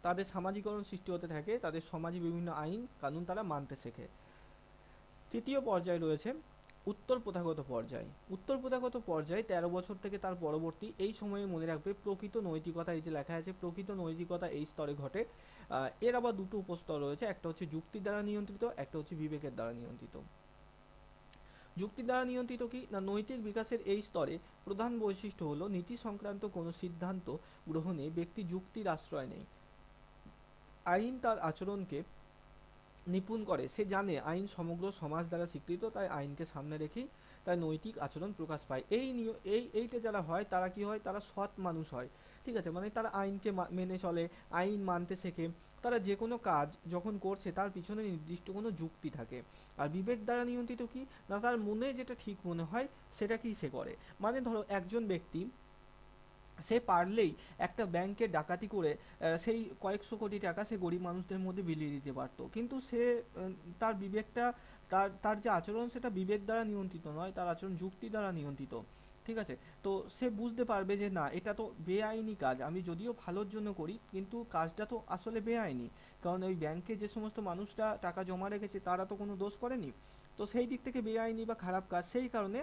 তাদের সামাজিকরণ সৃষ্টি হতে থাকে, তাদের সমাজে বিভিন্ন আইন কানুন তারা মানতে শেখে। তৃতীয় পর্যায়ে রয়েছে উত্তর প্রথাগত পর্যায়। উত্তর প্রথাগত পর্যায়ে 13 বছর থেকে তার পরবর্তী এই সময়ে মনে রাখবে প্রকৃত নৈতিকতা, এই যে লেখা আছে প্রকৃত নৈতিকতা এই স্তরে ঘটে। এর আবার দুটো উপস্তর রয়েছে, একটা হচ্ছে যুক্তি দ্বারা নিয়ন্ত্রিত, একটা হচ্ছে বিবেকের দ্বারা নিয়ন্ত্রিত। যুক্তি দ্বারা নিয়ন্ত্রিত কি না, নৈতিক বিকাশের এই স্তরে প্রধান বৈশিষ্ট্য হলো নীতি সংক্রান্ত কোনো সিদ্ধান্ত গ্রহণে ব্যক্তি যুক্তির আশ্রয় নেই। আইন তার আচরণকে নিপুণ করে, সে জানে আইন সমগ্র সমাজ দ্বারা স্বীকৃত, তাই আইনকে সামনে রেখেই তার নৈতিক আচরণ প্রকাশ পায়। এইটা যারা হয় তারা কি হয়, তারা সৎ মানুষ হয়। ঠিক আছে, মানে তারা আইনকে মেনে চলে, আইন মানতে শেখে, তারা যে কোনো কাজ যখন করছে তার পিছনে নির্দিষ্ট কোনো যুক্তি থাকে। আর বিবেক দ্বারা নিয়ন্ত্রিত কি না, তার মনে যেটা ঠিক মনে হয় সেটা কি সে করে। মানে ধরো একজন ব্যক্তি সে পারলেই একটা ব্যাংকে ডাকাতি করে সেই কয়েকশো কোটি টাকা সে গরিব মানুষদের মধ্যে বিলিয়ে দিতে পারতো, কিন্তু সে তার বিবেকটা, তার যে আচরণ সেটা বিবেক দ্বারা নিয়ন্ত্রিত নয়, তার আচরণ যুক্তি দ্বারা নিয়ন্ত্রিত। ঠিক আছে, তো সে বুঝতে পারবে যে না এটা তো বেআইনি কাজ, আমি যদিও ভালোর জন্য করি কিন্তু কাজটা তো আসলে বেআইনি, কারণ ওই ব্যাংকে যে সমস্ত মানুষরা টাকা জমা রেখেছে তারা তো কোনো দোষ করেনি। তো সেই দিক থেকে বেআইনি বা খারাপ কাজ, সেই কারণে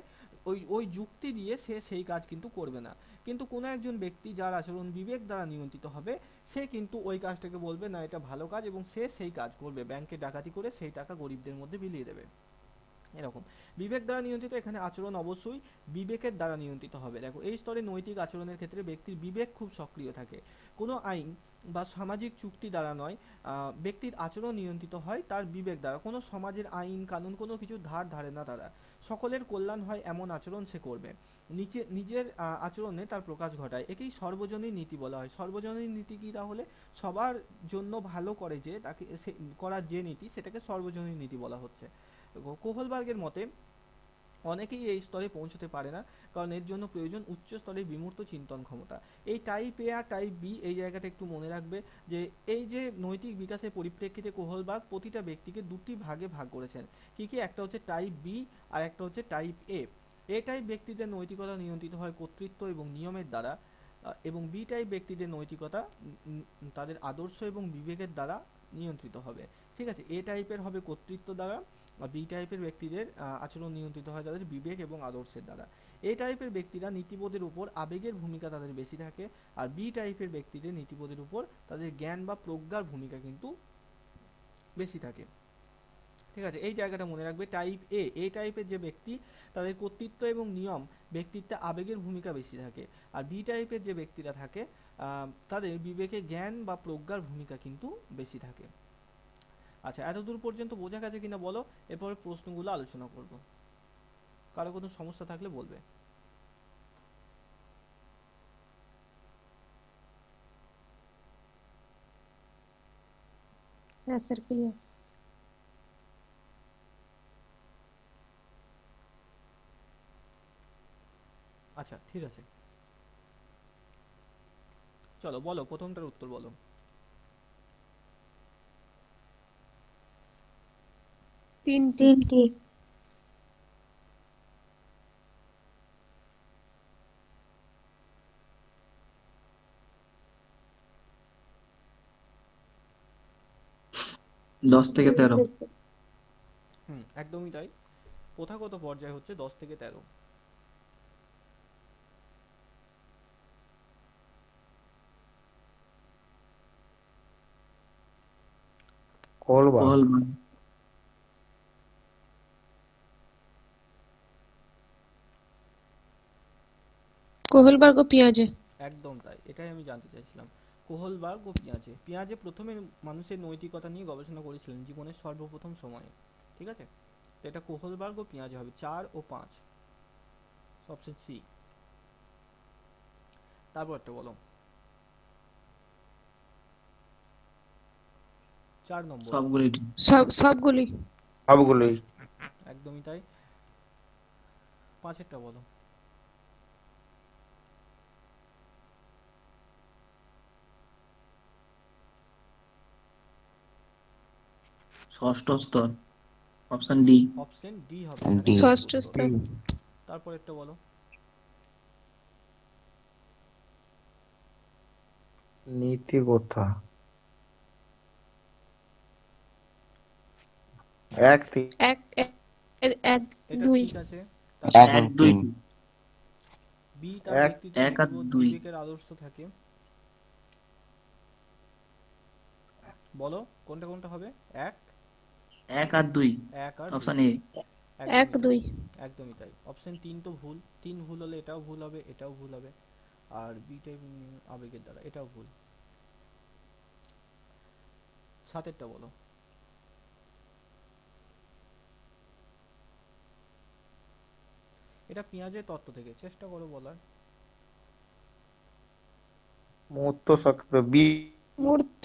ওই যুক্তি দিয়ে সে সেই কাজ কিন্তু করবে না। কিন্তু কোনো একজন ব্যক্তি যার আচরণ বিবেক দ্বারা নিয়ন্ত্রিত হবে, সে কিন্তু ওই কাজটাকে বলবে না এটা ভালো কাজ এবং সে সেই কাজ করবে, ব্যাংকে ডাকাতি করে সেই টাকা গরিবদের মধ্যে বিলিয়ে দেবে। এরকম বিবেক দ্বারা নিয়ন্ত্রিত, এখানে আচরণ অবশ্যই বিবেকের দ্বারা নিয়ন্ত্রিত হবে। দেখো এই স্তরে নৈতিক আচরণের ক্ষেত্রে ব্যক্তির বিবেক খুব সক্রিয় থাকে। কোনো আইন বা সামাজিক চুক্তি দ্বারা নয়, ব্যক্তির আচরণ নিয়ন্ত্রিত হয় তার বিবেক দ্বারা। কোনো সমাজের আইন কানুন কোনো কিছু ধার ধারে না তারা। সকলের কল্যাণ হয় এমন আচরণ সে করবে। নিজের আচরণে তার প্রকাশ ঘটায়, একেই সর্বজনীন নীতি বলা হয়। সর্বজনীন নীতি কি তাহলে? সবার জন্য ভালো করে যে তাকে সে করার যে নীতি, সেটাকে সর্বজনীন নীতি বলা হচ্ছে। কোহলবার্গের মতে অনেকেই এই স্তরে পৌঁছতে পারে না, কারণ এর জন্য প্রয়োজন উচ্চ স্তরের বিমূর্ত চিন্তন ক্ষমতা। এই টাইপ এ আর টাইপ বি, এই জায়গাটা একটু মনে রাখবে যে এই যে নৈতিক বিকাশের পরিপ্রেক্ষিতে কোহলবার্গ প্রতিটা ব্যক্তিকে দুটি ভাগে ভাগ করেছেন। কি কি? একটা হচ্ছে টাইপ বি আর একটা হচ্ছে টাইপ এ। এ টাইপ ব্যক্তিদের নৈতিকতা নিয়ন্ত্রিত হয় কর্তৃত্ব এবং নিয়মের দ্বারা, এবং বি টাইপ ব্যক্তিদের নৈতিকতা তাদের আদর্শ এবং বিবেকের দ্বারা নিয়ন্ত্রিত হবে। ঠিক আছে, এ টাইপের হবে কর্তৃত্ব দ্বারা, আর বি টাইপের ব্যক্তিদের আচরণ নিয়ন্ত্রিত হয় তাদের বিবেক এবং আদর্শের দ্বারা। এ টাইপের ব্যক্তিরা নীতিবোধের উপর আবেগের ভূমিকা তাদের বেশি থাকে, আর বি টাইপের ব্যক্তিদের নীতিবোধের উপর তাদের জ্ঞান বা প্রজ্ঞার ভূমিকা কিন্তু বেশি থাকে। ঠিক আছে, এই জায়গাটা মনে রাখবে। টাইপ এ, এই টাইপের যে ব্যক্তি, তাদের কর্তৃত্ব এবং নিয়ম, ব্যক্তিত্বে আবেগের ভূমিকা বেশি থাকে। আর বি টাইপের যে ব্যক্তিরা থাকে তাদের বিবেকে জ্ঞান বা প্রজ্ঞার ভূমিকা কিন্তু বেশি থাকে। আচ্ছা, এতদূর পর্যন্ত বোঝা গেছে কিনা বলো? এরপরে প্রশ্নগুলো আলোচনা করব। কারো কোনো সমস্যা থাকলে বলবে। হ্যাঁ স্যার, ক্লিয়ার। আচ্ছা, ঠিক আছে, চলো বলো, প্রথমটার উত্তর বলো। তিনটি। তিনটি। দশ থেকে 13। একদমই তাই। প্রথাগত পর্যায় হচ্ছে 10 থেকে 13। কোহলবার্গ। কোহলবার্গ। কোহলবার্গ ও পিয়াজে। একদম তাই, এটাই আমি জানতে চাইছিলাম। কোহলবার্গ ও পিয়াজে। পিয়াজে প্রথমে মানুষের নৈতিকতা নিয়ে গবেষণা করেছিলেন জীবনের সর্বপ্রথম সময়ে। ঠিক আছে, তো এটা কোহলবার্গ ও পিয়াজে হবে 4 ও 5, অপশন সি। তারপর একটা বলো, 4 নম্বর। সবগুলি ঠিক। সবগুলি। সবগুলোই। একদমই তাই। 5এরটা বলো। ষষ্ঠ স্তর, অপশন ডি। অপশন ডি হবে D। এখানে ষষ্ঠ উত্তর। স্তর। তারপর একটা বলো। নীতিকথা। এক তিন। এক এক এক এটা দুই। ঠিক আছে। এক তারপর এক দুই। বি, তার এক- ব্যক্তিত্ব, এক আর নীতিবোধ, দুই। বিবেকের আদর্শ থাকে। বলো কোনটা কোনটা হবে? এক, এক আর দুই, এক আর অপশন দুই। এ। এক একদমই তাই, দুই। একদমই তাই। অপশন 3 তো ভুল। 3 ভুল হলে এটাও ভুল হবে, এটাও ভুল হবে। আর বি টাইপ আবেগের দ্বারা, এটাও ভুল। 7এরটা বলো। এটা পেঁয়াজের তত্ত্ব থেকে, চেষ্টা করো বলার। মূর্ত সক্রিয়। বি। মূর্ত।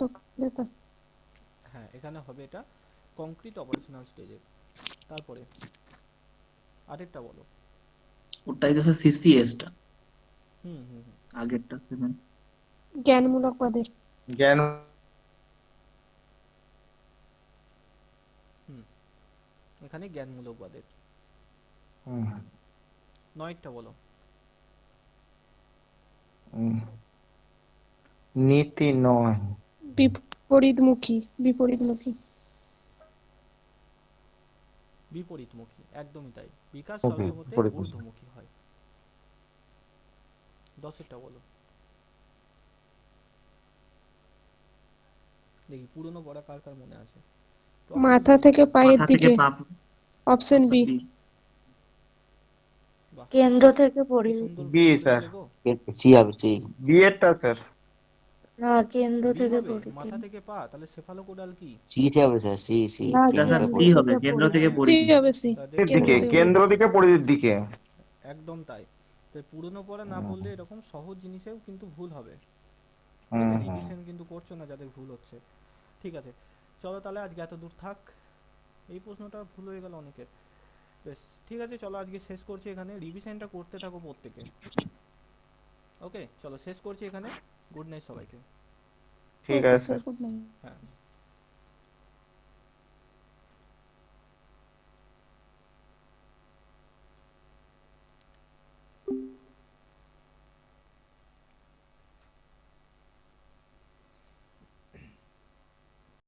হ্যাঁ, এখানে হবে এটা কংক্রিট অপারেশনাল স্টেজে। তারপরে 8এরটা বলো। ওটাই তো সিসিএস টা, হুম হুম হুম আগেরটা 7। জ্ঞানমূলক পদের। জ্ঞান। হুম এখানে জ্ঞানমূলক বাদের। হুম, 9এরটা বলো। হুম। নীতি নয়। বিপরীতমুখী। বিপরীতমুখী। বিপরীতমুখী, একদমই তাই। বিকাশ ওকে, সবসময় বিপরীতমুখী। ঊর্ধ্বমুখী হয়। 10এরটা বলো। দেখি পুরনো পড়া কার কার মনে আছে। তো option মাথা বলো। থেকে পায়ের মাথা থেকে দিকে। পা। Option B. বি। বাহ, কেন্দ্র থেকে কি পরিধি। সুন্দর বি ভুল স্যার। করেছিলে গো। সি হবে সি। বি এরটা স্যার। না, কেন্দ্র বি থেকে হবে পরিধি। মাথা থেকে পা, তাহলে সেফালোকোডাল কি? সিটি হবে স্যার, সি সি না, এটা স্যার কেন্দ্র সি কেন্দ্র হবে, থেকে কেন্দ্র পরিধি। থেকে সি পরিধি। হবে সি, তা এর দেখে দিকে নাও। কেন্দ্র দিকে পরিধির দিকে। একদম তাই। তো পুরনো পড়া না পড়লে এরকম সহজ জিনিসেও কিন্তু ভুল হবে। হুম হুম রিভিশন কিন্তু করছো না যাদের ভুল হচ্ছে। ঠিক আছে, চলো তাহলে আজকে এত দূর থাক। এই প্রশ্নটা ভুল হয়ে গেল অনেকের। বেশ ঠিক আছে, চলো আজকে শেষ করছি এখানে। রিভিশনটা করতে থাকো প্রত্যেকে। ওকে চলো শেষ করছি এখানে। গুড নাইট সবাইকে। ঠিক ওকে আছে স্যার, গুড নাইট। হ্যাঁ।